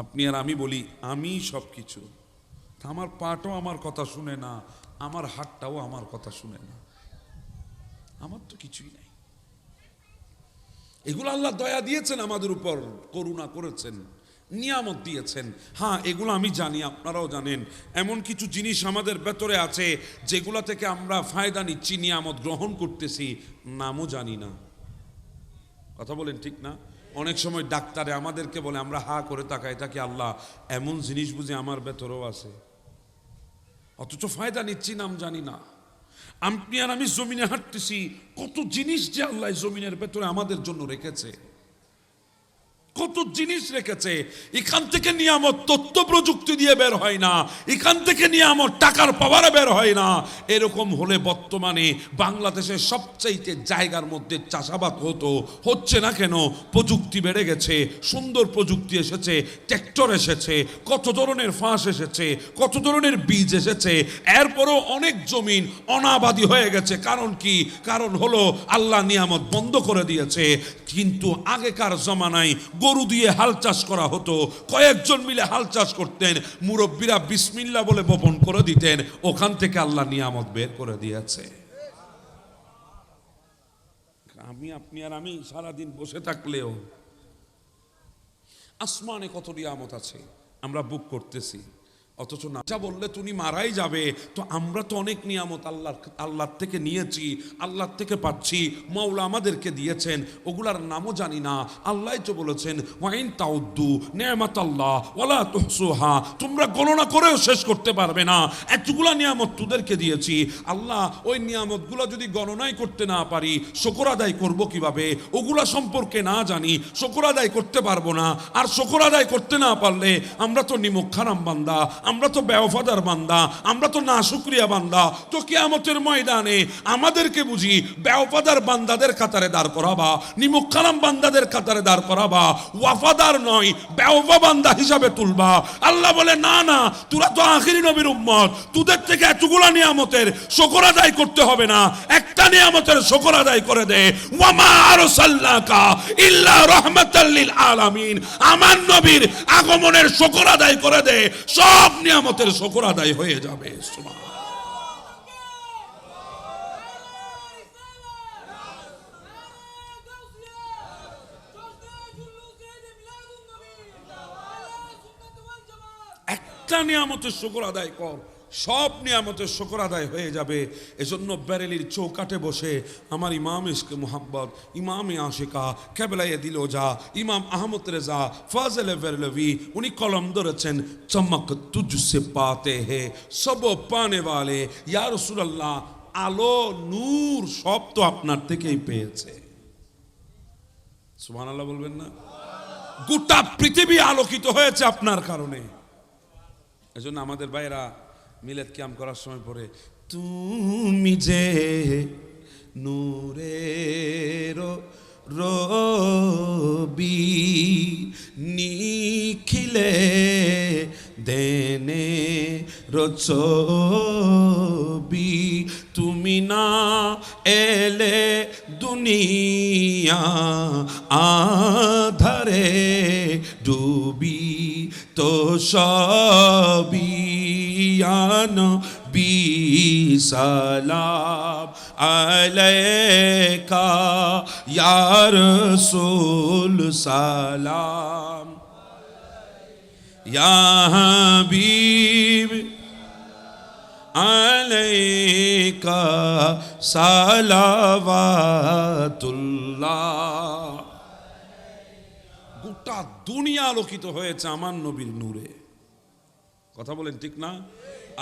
আপনি আর আমি বলি আমি সব কিছু, আমার পাটাও আমার কথা শুনে না, আমার হাতটাও আমার কথা শুনে না, আমার তো কিছুই নাই। এগুলো আল্লাহ দয়া দিয়েছেন আমাদের উপর, করুণা করেছেন, নিয়ামত দিয়েছেন। হ্যাঁ, এগুলো আমি জানি, আপনারাও জানেন। এমন কিছু জিনিস আমাদের ভেতরে আছে যেগুলো থেকে আমরা ফায়দা নিচ্ছি, নিয়ামত গ্রহণ করতেছি, নামও জানি না। কথা বলেন ঠিক না? অনেক সময় ডাক্তারে আমাদেরকে বলে, আমরা হা করে তাকাই থাকি, আল্লাহ এমন জিনিস বুঝি আমার ভেতরেও আছে, অথচ ফায়দা নিচ্ছি, নাম জানি না। আপনি আর আমি জমিনে হাঁটতেছি, কত জিনিস যে আল্লাহ জমিনের ভেতরে আমাদের জন্য রেখেছে, কত জিনিস রেখেছে। এখান থেকে নিয়ামত তথ্য প্রযুক্তি দিয়ে বের হয় না, এখান থেকে নিয়ামত টাকার পাওয়ারে বের হয় না। এরকম হলে বর্তমানে বাংলাদেশের সবচাইতে জায়গার মধ্যে চাষাবাদ হচ্ছে না কেন? প্রযুক্তি বেড়ে গেছে, সুন্দর প্রযুক্তি এসেছে, ট্র্যাক্টর এসেছে, কত ধরনের ফাঁস এসেছে, কত ধরনের বীজ এসেছে। এরপরও অনেক জমিন অনাবাদি হয়ে গেছে। কারণ কি? কারণ হলো আল্লাহ নিয়ামত বন্ধ করে দিয়েছে। কিন্তু আগেকার জমানায় গরু দিয়ে হাল চাষ করা হতো, কয়েকজন মিলে হাল চাষ করতেন, মুরব্বীরা বিসমিল্লাহ বলে বপন করে দিতেন, ওখান থেকে আল্লাহ নিয়ামত বের করে দিয়েছে। আপনি আর আমি সারাদিন বসে থাকলেও আসমানে কত নিয়ামত আছে আমরা বুক করতেছি, অথচ না যা বললে তুমি মারাই যাবে। তো আমরা তো অনেক নিয়ামত আল্লাহর থেকে নিয়েছি, আল্লাহর থেকে পাচ্ছি, মাওলা আমাদেরকে দিয়েছেন, ওগুলার নামও জানি না। আল্লাহ তো বলেছেন, ওয়াইন তাউদ্দু নিয়ামাতাল্লাহ ওয়ালা তুহসুহা, তোমরা গণনা করেও শেষ করতে পারবে না, এতগুলা নিয়ামত তোদেরকে দিয়েছি। আল্লাহ ওই নিয়ামতগুলো যদি গণনাই করতে না পারি, শুকর আদায় করব কিভাবে? ওগুলা সম্পর্কে না জানি, শুকর আদায় করতে পারবো না। আর শুকর আদায় করতে না পারলে আমরা তো নিমুখখারাম বান্দা, আমরা তো বেওফাদার বান্দা, আমরা তো নাশুকরিয়া বান্দা। তো কিয়ামতের ময়দানে আমাদেরকে বুঝি বেওফাদার বান্দাদের কাতারে দাঁড় করাবা, নিমুখখারাম বান্দাদের কাতারে দাঁড় করাবা, ওয়াফাদার নয় বেওফা বান্দা হিসাবে তুলবা? আল্লাহ বলে, না না, তোরা তো আখিরি নবীর উম্মত, তোদের থেকে এতগুলা নিয়ামতের শুকর আদায় করতে হবে না, একটা নিয়ামতের শুকর আদায় করে দে। ওয়ামা আরসালনাকা ইল্লা রাহমাতাল লিল আলামিন, আমার নবীর আগমনের শুকর আদায় করে দে, সব নিয়ামতের শুকর আদায় হয়ে যাবে। সুবহানাল্লাহ। একটা নিয়ামতের শুকর আদায় কর, সব নিয়ামতের শুকর আদায় হয়ে যাবে। এজন্য বেরেলির চৌকাটে বসে আমার ইমাম ইশকে মুহাব্বত, ইমামে আশিকা কেবলায়ে দিলোজা ইমাম আহমদ রেজা ফাজলে বেরলভি উনি কলম ধরেছেন, চমক তুঝসে পাতে হে সব পানে ওয়ালে ইয়া রাসূলুল্লাহ, আলো নূর সব তো আপনার থেকেই পেয়েছে। সুবহানাল্লাহ বলবেন না? গোটা পৃথিবী আলোকিত হয়েছে আপনার কারণে। এজন্য আমাদের ভাইরা মিলাদ কিয়াম করার সময় পড়ে, তুমি যে নূরের রবি নিখিলে দেনে রচবি, তুমি না এলে দুনিয়া আধারে ডুবি তো সবই নবী সালাম আলাইকা ইয়া রাসূল সালাম ইয়া হাবিব আলাইকা সালাওয়াতুল্লাহ। গোটা দুনিয়া আলোকিত হয়েছে আমার নবীর নূরে। কথা বলেন ঠিক না?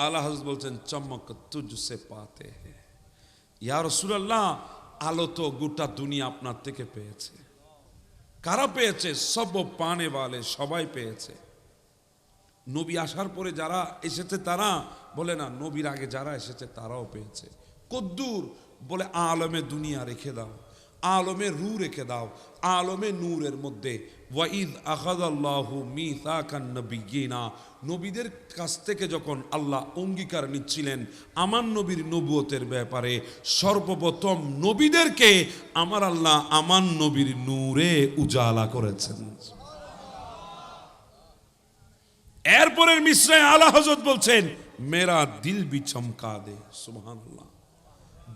আলা হযরত বলছেন চমক তুঝসে পাতে হে ইয়া রাসূলুল্লাহ, আলো তো গোটা দুনিয়া আপনার থেকে পেয়েছে। কারা পেয়েছে? সব পানে ওয়ালে, সবাই পেয়েছে। নবী আসার পরে যারা এসেছে তারা বলে না, নবীর আগে যারা এসেছে তারাও পেয়েছে। কদ্দুর বলে আলমে দুনিয়া রেখে দাও, আলমে রু রেখে দাও, আলমে নূরের মধ্যে ওয়াইদ আখাযাল্লাহু মিসাকান নবিয়িনা, নবীদের কাছ থেকে যখন আল্লাহ অঙ্গীকার নিচ্ছিলেন আমার নবীর নবুয়তের ব্যাপারে, সর্বপ্রথম নবীদেরকে আমার আল্লাহ আমার নবীর নূরে উজালা করেছেন। এরপরের মিসরায় আলা হযরত বলছেন মেরা দিল ভি চমকা দে, সুবহানাল্লাহ,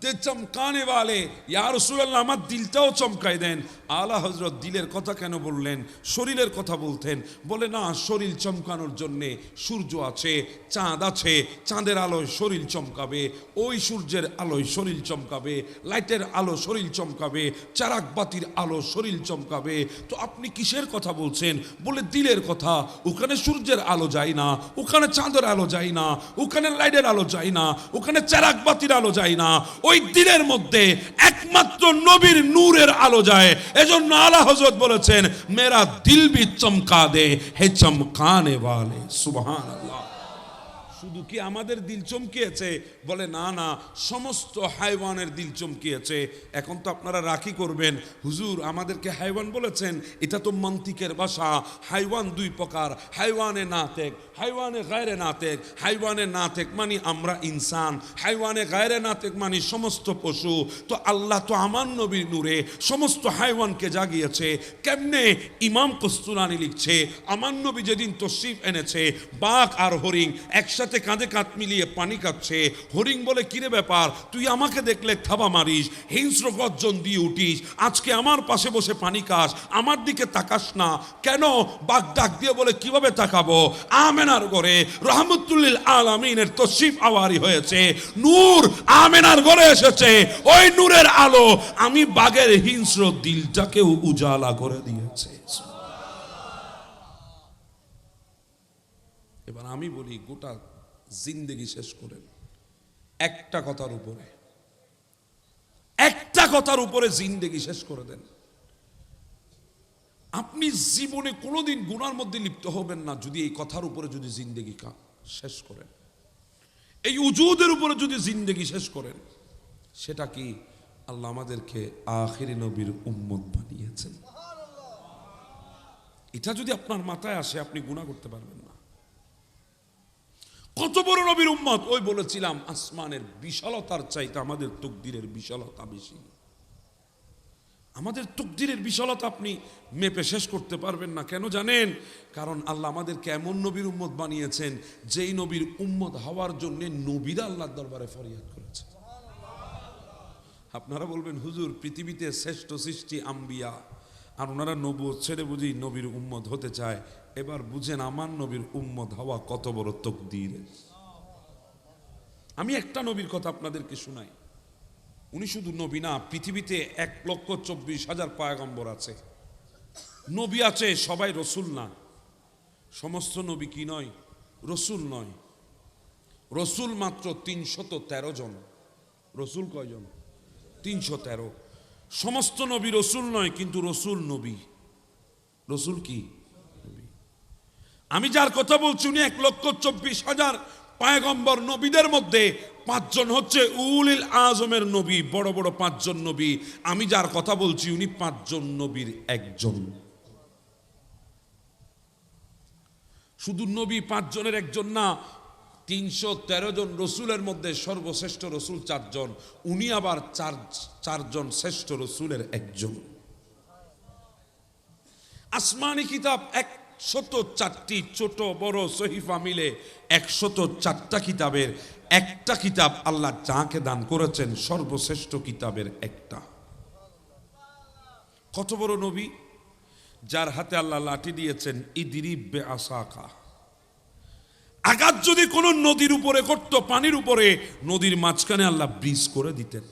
দে চমকানে ওয়ালে ইয়া রাসূলুল্লাহ, আমার দিলটাও চমকাই দেন। আলা হযরত দিলের কথা কেন বললেন? শরীরের কথা বলতেন। বলে না, শরীর চমকানোর জন্যে সূর্য আছে, চাঁদ আছে, চাঁদের আলোয় শরীর চমকাবে, ওই সূর্যের আলোয় শরীর চমকাবে, লাইটের আলো শরীর চমকাবে, চারাক বাতির আলো শরীর চমকাবে। তো আপনি কিসের কথা বলছেন? বলে দিলের কথা। ওখানে সূর্যের আলো যায় না, ওখানে চাঁদের আলো যায় না, ওখানে লাইটের আলো যায় না, ওখানে চারাক বাতির আলো যায় না, ওই দিলের মধ্যে একমাত্র নবীর নূরের আলো যায়। এজন্য আলা হযরত বলেছেন মেরা দিল ভি চমকা দে হে চমকানে ওয়ালে, সুবহানাল্লাহ। শুধু কি আমাদের দিল চমকিয়েছে? বলে না না, সমস্ত হাইওয়ানের দিল চমকিয়েছে। এখন তো আপনারা রাখি করবেন, হুজুর আমাদেরকে হাইওয়ান বলেছেন, এটা তো মন্তিকের ভাষা। হাইওয়ান দুই প্রকার, হাইওয়ানে নাতেক, হাইওয়ানে গায়রে নাতেক। হাইওয়ানে নাতেক মানে আমরা ইনসান, হাইওয়ানে গায়রে নাতেক মানে সমস্ত পশু। তো আল্লাহ তো আমার নবীর নূরে সমস্ত হাইওয়ানকে জাগিয়েছে। কেমনে? ইমাম কস্তুলানি লিখছে, আমার নবী যেদিন তশরিফ এনেছে, বাঘ আর হরিণ একসাথে কাঁধে কাঁধ মিলিয়ে পানি খাচ্ছে। হরিণ বলে কিরে ব্যাপার, তুই আমাকে দেখলে থাবা মারিস, হিংস্র গর্জন দিয়ে উঠিস, আজকে আমার পাশে বসে পানি খাস, আমার দিকে তাকাস না কেন? বাঘ ডাক দিয়ে বলে কিভাবে তাকাবো? আমেনার ঘরে রহমতুল্লিল আলামিনের তশরিফ আওয়ারি হয়েছে, নূর আমেনার ঘরে এসেছে, ওই নূরের আলো আমি বাঘের হিংস্র দিলটাকেও উজালা করে দিয়েছে। এবার আমি বলি, গোটা জিন্দেগি শেষ করেন একটা কথার উপরে, একটা কথার উপরে জিন্দেগি শেষ করে দেন। আপনি জীবনে কোনোদিন গুনার মধ্যে লিপ্ত হবেন না যদি এই কথার উপরে যদি জিন্দেগি শেষ করেন, এই উজুদের উপরে যদি জিন্দেগি শেষ করেন। সেটা কি? আল্লাহ আমাদেরকে আখিরি নবীর উম্মত বানিয়েছেন। এটা যদি আপনার মাথায় আসে, আপনি গুনাহ করতে পারবেন না। কত বড় নবীর উম্মত! ওই বলেছিলাম আসমানের বিশালতার চাইতে আমাদের তকদিরের বিশালতা বেশি। আমাদের তকদিরের বিশালতা আপনি মেপে শেষ করতে পারবেন না। কেন জানেন? কারণ আল্লাহ আমাদেরকে এমন নবীর উম্মত বানিয়েছেন যেই নবীর উম্মত হওয়ার জন্য নবীরা আল্লাহর দরবারে ফরিয়াদ করেছে। আপনারা বলবেন হুজুর পৃথিবীতে শ্রেষ্ঠ সৃষ্টি আম্বিয়া, আর ওনারা নবুয়ত ছেড়ে বুঝি নবীর উম্মত হতে চায়। এবার বুঝেন আমার নবীর উম্মত হওয়া কত বড় তকদীর। আমি একটা নবীর কথা আপনাদেরকে শোনাই। উনি শুধু নবী না, পৃথিবীতে 1,24,000 পয়গম্বর আছে, নবী আছে, সবাই রসুল না। সমস্ত নবী কি নয়? রসুল নয়। রসুল মাত্র 313 জন। রসুল কয়জন? 313। সমস্ত নবী রসুল নয়, কিন্তু রসুল নবী। রসুল কি? নবী। আমি যার কথা বলছি উনি 1,24,000 পয়গম্বর নবীদের মধ্যে 5 জন হচ্ছে উলিল আজমের নবী, বড় বড় 5 জন নবী। আমি যার কথা বলছি উনি 5 জন নবীর একজন। শুধু নবী 5 জনের একজন না, 313 জন রসুলের মধ্যে সর্বশ্রেষ্ঠ রসুল 4 জন। উনি আবার 4 জন শ্রেষ্ঠ রসুলের একজন। আসমানি কিতাব 104টি, ছোট বড় সহিফা মিলে 104টা কিতাবের একটা কিতাব আল্লাহ যাকে দান করেছেন সর্বশ্রেষ্ঠ কিতাবের একটা। কত বড় নবী! যার হাতে আল্লাহ লাঠি দিয়েছেন, ইদরিব বিআসাকা। আঘাত যদি কোন নদীর উপরে করত, পানির উপরে, নদীর মাঝখানে আল্লাহ ব্রিজ করে দিতেন।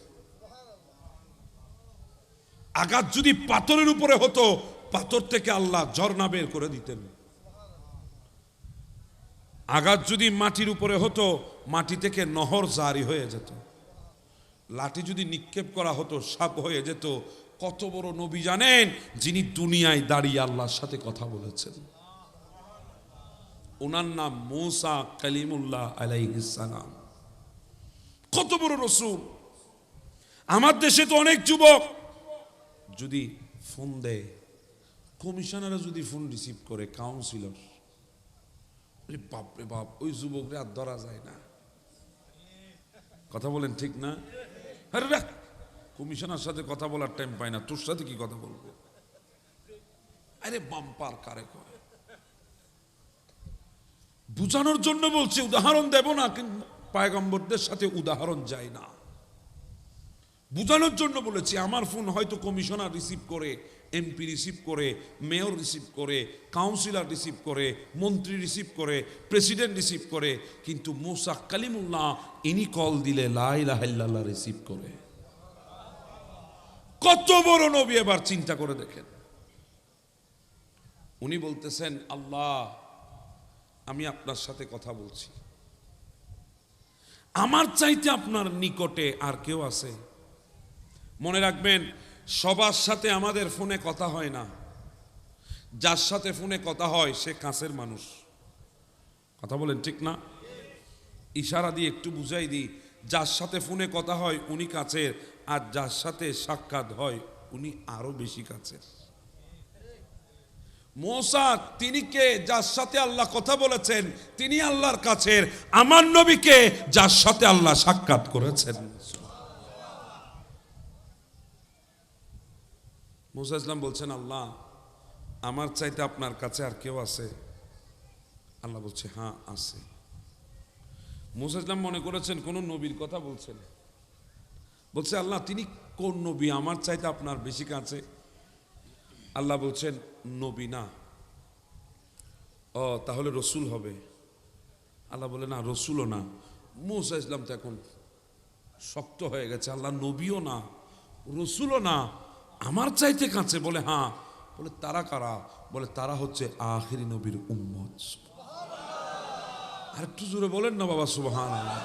আঘাত যদি পাথরের উপরে হতো, পাথর থেকে আল্লাহ ঝর্ণা বের করে দিতেন। আঘাত যদি মাটির উপরে হতো, মাটি থেকে নহর জারি হয়ে যেত। লাঠি যদি নিক্ষেপ করা হতো, সাপ হয়ে যেত। কত বড় নবী জানেন? যিনি দুনিয়ায় দাঁড়িয়ে আল্লাহর সাথে কথা বলেছেন। ওনার নাম মূসা কালিমুল্লাহ আলাইহিস সালাম। কত বড় রসুল! আমার দেশে তো অনেক যুবক যদি ফোন দেয়, কমিশনাররা যদি ফোন রিসিভ করে, কাউন্সিলর, বাপরে বাপ, ওই যুবকরে আর ধরা যায় না। কথা বলেন ঠিক না? আরে কমিশনার সাথে কথা বলার টাইম পায় না, তোর সাথে কি কথা বলবো? আরে বাম্পার কারে কয়? বুঝানোর জন্য বলছে, উদাহরণ দেব না, কিন্তু পয়গম্বরদের সাথে উদাহরণ যায় না। বুঝানোর জন্য বলেছি। আমার ফোন হয়তো কমিশনার রিসিভ করে, এমপি রিসিভ করে, মেয়র রিসিভ করে, কাউন্সিলর রিসিভ করে, মন্ত্রী রিসিভ করে, প্রেসিডেন্ট রিসিভ করে, কিন্তু মূসা কালিমুল্লাহ ইনি কল দিলে লা ইলাহা ইল্লাল্লাহ রিসিভ করে। কত বড় নবী! এবার চিন্তা করে দেখেন। উনি বলতেছেন, আল্লাহ আমি আপনার সাথে কথা বলছি, আমার চাইতে আপনার নিকটে আর কেউ আছে? মনে রাখবেন, সবার সাথে আমাদের ফোনে কথা হয় না। যার সাথে ফোনে কথা হয় সে কাছের মানুষ। কথা বলেন ঠিক না? ইশারা দিয়ে একটু বুঝাই দিই, যার সাথে ফোনে কথা হয় উনি কাছের, আর যার সাথে সাক্ষাৎ হয় উনি আরো বেশি কাছের। মূসা তিনি কে? যার সাথে আল্লাহ কথা বলেছেন তিনি আল্লাহর কাছের। আমার নবীকে যার সাথে আল্লাহ সাক্ষাৎ করেছেন। মূসা ইসলাম বলছেন, আল্লাহ আমার চাইতে আপনার কাছে আর কেউ আছে? আল্লাহ বলছে, হ্যাঁ আছে। মূসা ইসলাম মনে করেছেন কোন নবীর কথা বলছেন। বলছে, আল্লাহ তিনি কোন নবী আমার চাইতে আপনার বেশি কাছে? আল্লাহ বলছেন, নবী না। ও তাহলে রসুল হবে? আল্লাহ বলে, না রসুলও না। মূসা ইসলাম তো এখন শক্ত হয়ে গেছে। আল্লাহ নবীও না, রসুলও না, আমার চাইতে কাছে? বলে হ্যাঁ। বলে তারা কারা? বলে তারা হচ্ছে আখিরি নবীর উম্মত। আর একটু জোরে বলেন না বাবা, সুবহানাল্লাহ।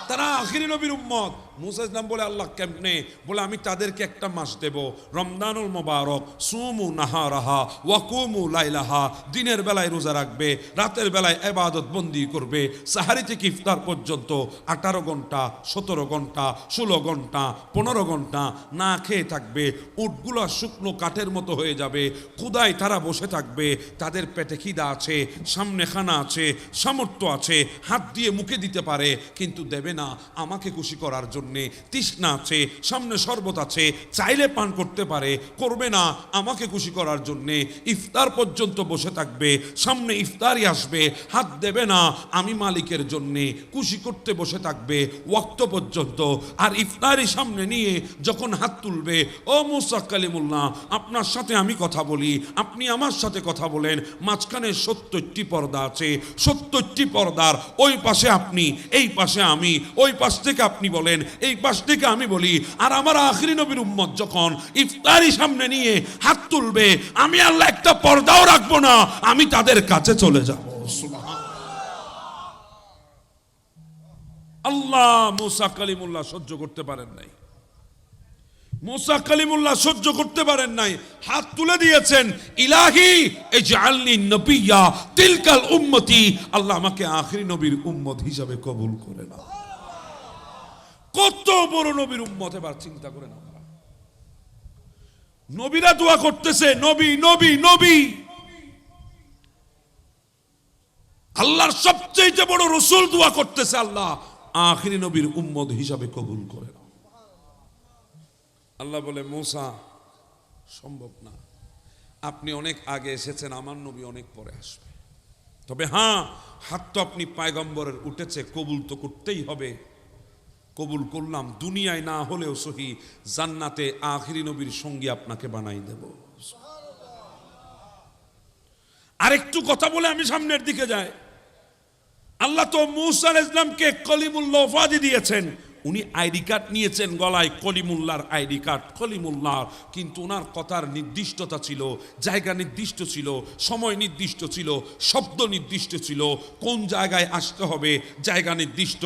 তারা আখিরি নবীর উম্মত। মূসা ইসলাম বলে, আল্লাহ কেমনে? বলে আমি তাদেরকে একটা মাস দেব, রমজানুল মুবারক, সুমু নাহারাহা ওয়াকুমু লাইলাহা। দিনের বেলায় রোজা রাখবে, রাতের বেলায় ইবাদত বন্দি করবে, সাহারি থেকে ইফতার পর্যন্ত 18 ঘন্টা, 17 ঘন্টা, 16 ঘন্টা, 15 ঘন্টা না খেয়ে থাকবে। উটগুলো শুকনো কাঠের মতো হয়ে যাবে, ক্ষুধায় তারা বসে থাকবে। তাদের পেটে খিদা আছে, সামনে খানা আছে, সামর্থ্য আছে, হাত দিয়ে মুখে দিতে পারে, কিন্তু দেবে না। না আমাকে খুশি করার জন্যে, তৃষ্ণা আছে, সামনে শরবত আছে, চাইলে পান করতে পারে, করবে না আমাকে খুশি করার জন্যে, ইফতার পর্যন্ত বসে থাকবে, সামনে ইফতারি আসবে, হাত দেবে না, আমি মালিকের জন্যে খুশি করতে বসে থাকবে ওয়াক্ত পর্যন্ত। আর ইফতারি সামনে নিয়ে যখন হাত তুলবে, ও মুসা কালিমুল্লাহ আপনার সাথে আমি কথা বলি, আপনি আমার সাথে কথা বলেন, মাঝখানে 70টি পর্দা আছে, 70টি পর্দার ওই পাশে আপনি, এই পাশে আমি, ওই পাশ থেকে আপনি বলেন, এই পাশ থেকে আমি বলি। আর আমার আখিরি নবীর উম্মত যখন ইফতারি সামনে নিয়ে হাত তুলবে, আমি আল্লাহ একটা পর্দাও রাখবো না, আমি তাদের কাছে চলে যাব। আল্লাহ মুসা কালিমুল্লাহ সহ্য করতে পারেন নাই, মুসা কালিমুল্লাহ সহ্য করতে পারেন নাই, হাত তুলে দিয়েছেন, ইলাহি ইজআলনি নবিয়্যা তিলকাল উম্মতি, আল্লাহ আমাকে আখিরি নবীর উম্মত হিসাবে কবুল করে নাও। কত বড় নবীর উম্মত, এবার চিন্তা করেন আপনারা। নবীরা দোয়া করতেছে, নবী নবী নবী, আল্লাহর সবচেয়ে বড় রাসূল দোয়া করতেছে, আল্লাহ আখিরি নবীর উম্মত হিসাবে কবুল করে নাও। আল্লাহ বলে মুসা সম্ভব না, আপনি অনেক আগে এসেছেন, আমার নবী অনেক পরে আসবে। তবে হ্যাঁ, হাত তো আপনি পয়গম্বরের উঠেছে, কবুল তো করতেই হবে। কবুল করলাম, দুনিয়ায় না হলেও সহি জান্নাতে আখিরি নবীর সঙ্গী আপনাকে বানাই দেব। আরেকটু কথা বলে আমি সামনের দিকে যাই। আল্লাহ তো মূসা আলাইহিস সালামকে কলিমুল্লাহ উপাধি দিয়েছেন, উনি আইডি কার্ড নিয়েছেন গলায়, কলিমুল্লাহর আইডি কার্ড, কলিমুল্লাহ। কিন্তু ওনার কথার নির্দিষ্টতা ছিল, জায়গা নির্দিষ্ট ছিল, সময় নির্দিষ্ট ছিল, শব্দ নির্দিষ্ট ছিল, কোন জায়গায় আসতে হবে জায়গা নির্দিষ্ট,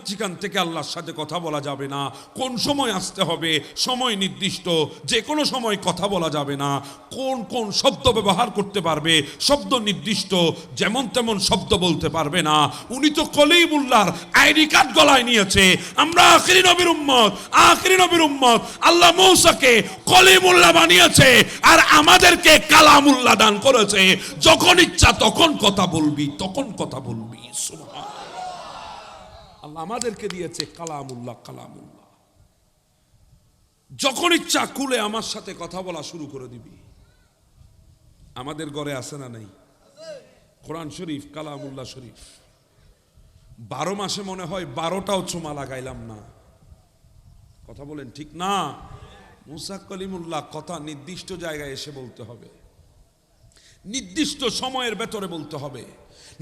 যেখান থেকে আল্লাহর সাথে কথা বলা যাবে না, কোন সময় আসতে হবে সময় নির্দিষ্ট, যে কোনো সময় কথা বলা যাবে না, কোন কোন শব্দ ব্যবহার করতে পারবে শব্দ নির্দিষ্ট, যেমন তেমন শব্দ বলতে পারবে না। উনি তো কলিমুল্লাহর আইডি কার্ড গলায় নিয়েছে। আমরা আখিরি নবীর উম্মত, আখিরি নবীর উম্মত, আল্লাহ মূসাকে কলিমুল্লাহ বানিয়েছে আর আমাদেরকে কালামুল্লাহ দান করেছে। যখন ইচ্ছা তখন কথা বলবি, তখন কথা বলবি। সুবহানাল্লাহ, আল্লাহ আমাদেরকে দিয়েছে কালামুল্লাহ, কালামুল্লাহ। যখন ইচ্ছা খুলে আমার সাথে কথা বলা শুরু করে দিবি। আমাদের ঘরে আছে না নাই কোরআন শরীফ, কালামুল্লাহ শরীফ? 12 মাসে মনে হয় 12টাও চুমা লাগাইলাম না। কথা বলেন ঠিক না? মুসা কলিমুল্লাহ কথা নির্দিষ্ট জায়গায় এসে বলতে হবে, নির্দিষ্ট সময়ের ভেতরে বলতে হবে,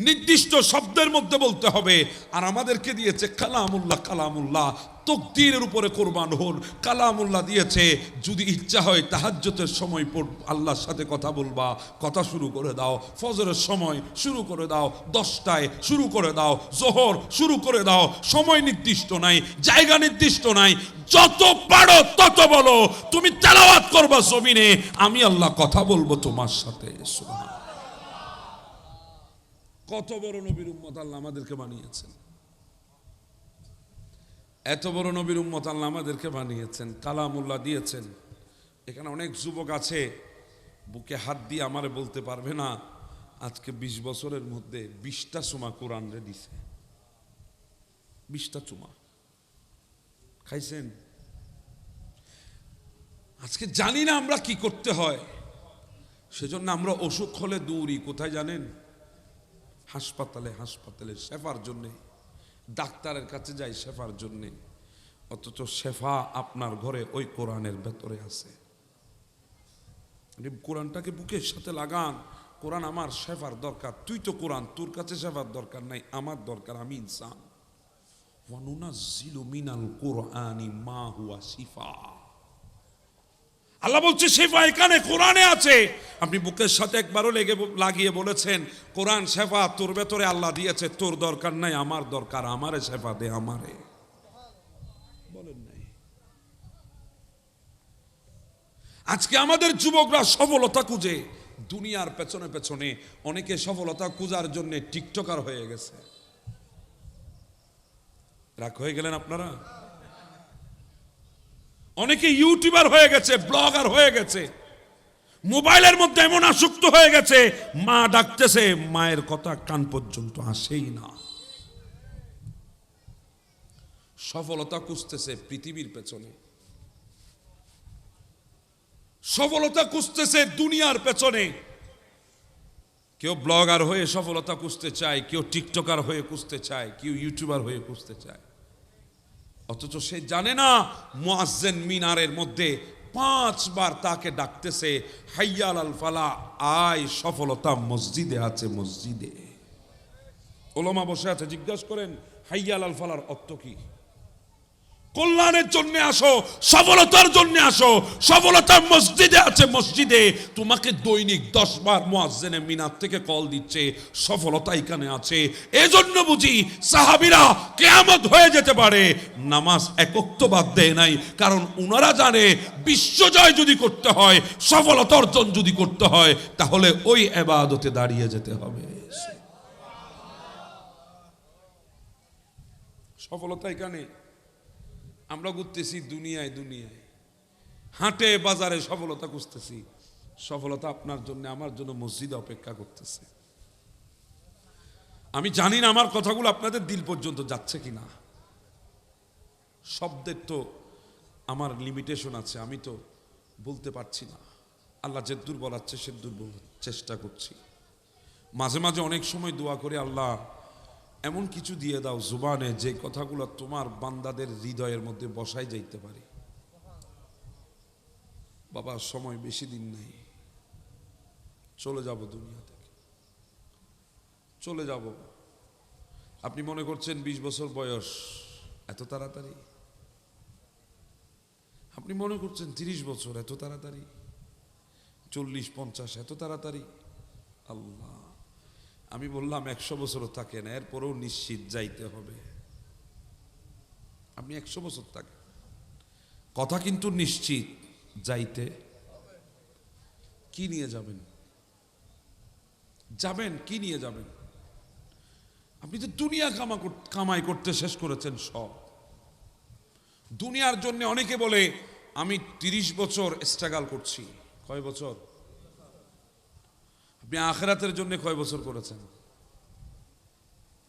নির্দিষ্ট শব্দের মধ্যে বলতে হবে। আর আমাদেরকে দিয়েছে কালামুল্লাহ, কালামুল্লাহ। তকদীরের উপরে কোরবান হন, কালামুল্লাহ দিয়েছে। যদি ইচ্ছা হয় তাহাজ্জুদের সময় আল্লাহর সাথে কথা বলবা, কথা শুরু করে দাও। ফজরের সময় শুরু করে দাও, 10টায় শুরু করে দাও, জোহর শুরু করে দাও। সময় নির্দিষ্ট নাই, জায়গা নির্দিষ্ট নাই, যত পারো তত বলো। তুমি তেলাওয়াত করবা জমিনে, আমি আল্লাহ কথা বলবো তোমার সাথে। সুবহানাল্লাহ, কত বড় নবীর উম্মত আল্লাহ আমাদেরকে বানিয়েছেন, এত বড় নবীর উম্মত আল্লাহ আমাদেরকে বানিয়েছেন, কালামুল্লাহ দিয়েছেন। এখানে অনেক যুবক আছে বুকে হাত দিয়ে আমারে বলতে পারবে না আজকে 20 বছরের মধ্যে 20টা চুমা কোরআন রে দিছে। 20টা চুমা খাইছেন? আজকে জানি না আমরা কি করতে হয়, সেজন্য আমরা অসুখ হলে দৌড়ি কোথায় জানেন? হাসপাতালে, হাসপাতালে শেফার জন্যে, ডাক্তারের কাছে যাই শেফার জন্যে। অথচ শেফা আপনার ঘরে ওই কোরআনের ভেতরে আছে। কোরআনটাকে বুকের সাথে লাগান। কোরআন আমার শেফার দরকার, তুই তো কোরআন, তোর কাছে শেফার দরকার নাই, আমার দরকার, আমি ইনসান। ওয়ানুনাজ্জিলু মিনাল কুরআনি মা হুয়া শিফা। আল্লাহ বলছে শেফা এখানে কোরআনে আছে। আপনি বুকের সাথে একবারও লাগিয়ে বলেছেন কোরআন শেফা তোর ভেতরে আল্লাহ দিয়েছে, তোর দরকার নাই, আমার দরকার, আমারে শেফা দে, আমারে। বলেন নাই? আজকে আমাদের যুবকরা সফলতা খুঁজে দুনিয়ার পেছনে পেছনে, অনেকে সফলতা খোঁজার জন্য টিকটকার হয়ে গেছে। রাগ হয়ে গেলেন আপনারা? অনেকে ইউটিউবার হয়ে গেছে, ব্লগার হয়ে গেছে, মোবাইলের মধ্যে এমন আসক্ত হয়ে গেছে, মা ডাকতেছে, মায়ের কথা কান পর্যন্ত আসেই না। সফলতা খুঁজতেছে পৃথিবীর পেছনে, সফলতা খুঁজতেছে দুনিয়ার পেছনে। কেউ ব্লগার হয়ে সফলতা খুঁজতে চায়, কেউ টিকটকার হয়ে খুঁজতে চায়, কেউ ইউটিউবার হয়ে খুঁজতে চায়। অথচ সে জানে না মুয়াজ্জিন মিনারের মধ্যে 5 বার তাকে ডাকতেছে, হাইয়াল আল ফালা, আয় সফলতা মসজিদে আছে, মসজিদে। ওলামা বসে আছে, জিজ্ঞাসা করেন হাইয়াল আল ফালার অর্থ কি? কল্যাণের জন্য আসো, সফলতার জন্য আসো, সফলতা মসজিদে আছে, মসজিদে। তোমাকে দৈনিক 10 বার মুয়াজ্জিনে মিনার থেকে কল দিচ্ছে, সফলতা এখানে আছে। এজন্য বুঝি সাহাবীরা কিয়ামত হয়ে যেতে পারে, নামাজ একত্ব বাদ দেয় নাই, কারণ ওনারা জানে বিশ্বজয় যদি করতে হয়, সফলতা অর্জন যদি করতে হয়, তাহলে ওই ইবাদতে দাঁড়িয়ে যেতে হবে। সফলতা এখানে। আমরা ঘুরতেছি দুনিয়ায় দুনিয়ায়, হাটে বাজারে সফলতা খুঁজতেছি। সফলতা আপনার জন্য আমার জন্য মসজিদে অপেক্ষা করতেছে। আমি জানি না আমার কথাগুলো আপনাদের দিল পর্যন্ত যাচ্ছে কিনা। শব্দের তো আমার লিমিটেশন আছে, আমি তো বলতে পারছি না। আল্লাহ যে দূর বলাচ্ছে সে দূর চেষ্টা করছি। মাঝে মাঝে অনেক সময় দোয়া করে, আল্লাহ এমন কিছু দিয়ে দাও জুবানে, যে কথাগুলো তোমার বান্দাদের হৃদয়ের মধ্যে বসাই যাইতে পারে। বাবা সময় বেশি দিন নাই, চলে যাব দুনিয়া থেকে, চলে যাব। আপনি মনে করছেন 20 বছর বয়স এত তাড়াতাড়ি? আপনি মনে করছেন 30 বছর এত তাড়াতাড়ি? 40-50 এত তাড়াতাড়ি? আল্লাহ, আমি বললাম 100 বছরও থাকেন, এরপরেও নিশ্চিত যাইতে হবে। আপনি 100 বছর থাকেন, কথা কিন্তু নিশ্চিত যাইতে। কি নিয়ে যাবেন? যাবেন কি নিয়ে যাবেন? আপনি তো দুনিয়া কামাই করতে শেষ করেছেন সব। দুনিয়ার জন্য অনেকে বলে আমি 30 বছর স্ট্রাগল করছি। কয় বছর? আপনি আখিরাতের জন্য কয় বছর করেছেন?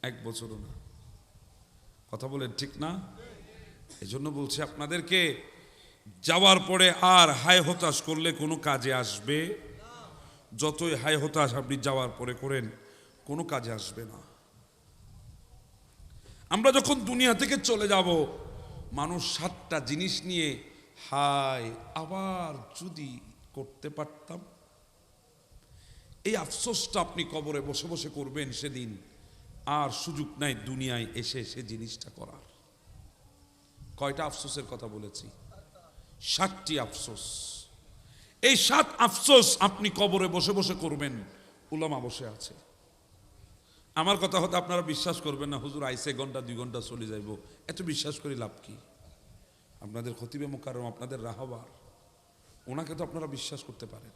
1 বছরও না। কথা বলেন ঠিক না? এজন্য বলছি আপনাদেরকে, যাওয়ার পরে আর হায় হতাশ করলে কোনো কাজে আসবে? যতই হায় হতাশ আপনি যাওয়ার পরে করেন, কোনো কাজে আসবে না। আমরা যখন দুনিয়া থেকে চলে যাব, মানুষ 7টা জিনিস নিয়ে হায় আবার যদি করতে পারতাম। এই আফসোসটা আপনি কবরে বসে বসে করবেন সেদিন, আর সুযোগ নাই দুনিয়ায় এসে সে জিনিসটা করার। কয়টা আফসোসের কথা বলেছি? 7টি আফসোস। এই 7 আফসোস আপনি কবরে বসে বসে করবেন। উলামা বসে আছে, আমার কথা হয়তো আপনারা বিশ্বাস করবেন না, হুজুর আইসে ঘন্টা 2 ঘন্টা চলে যাইব, এত বিশ্বাস করি লাভ কি? আপনাদের খতিবে মুকাররম, আপনাদের রাহবার, ওনাকে তো আপনারা বিশ্বাস করতে পারেন।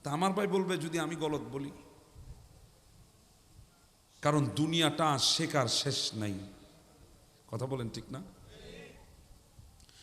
তা আমার ভাই বলবে যদি আমি গলত বলি? কারণ দুনিয়াটা শেখার শেষ নাই। কথা বলেন ঠিক না?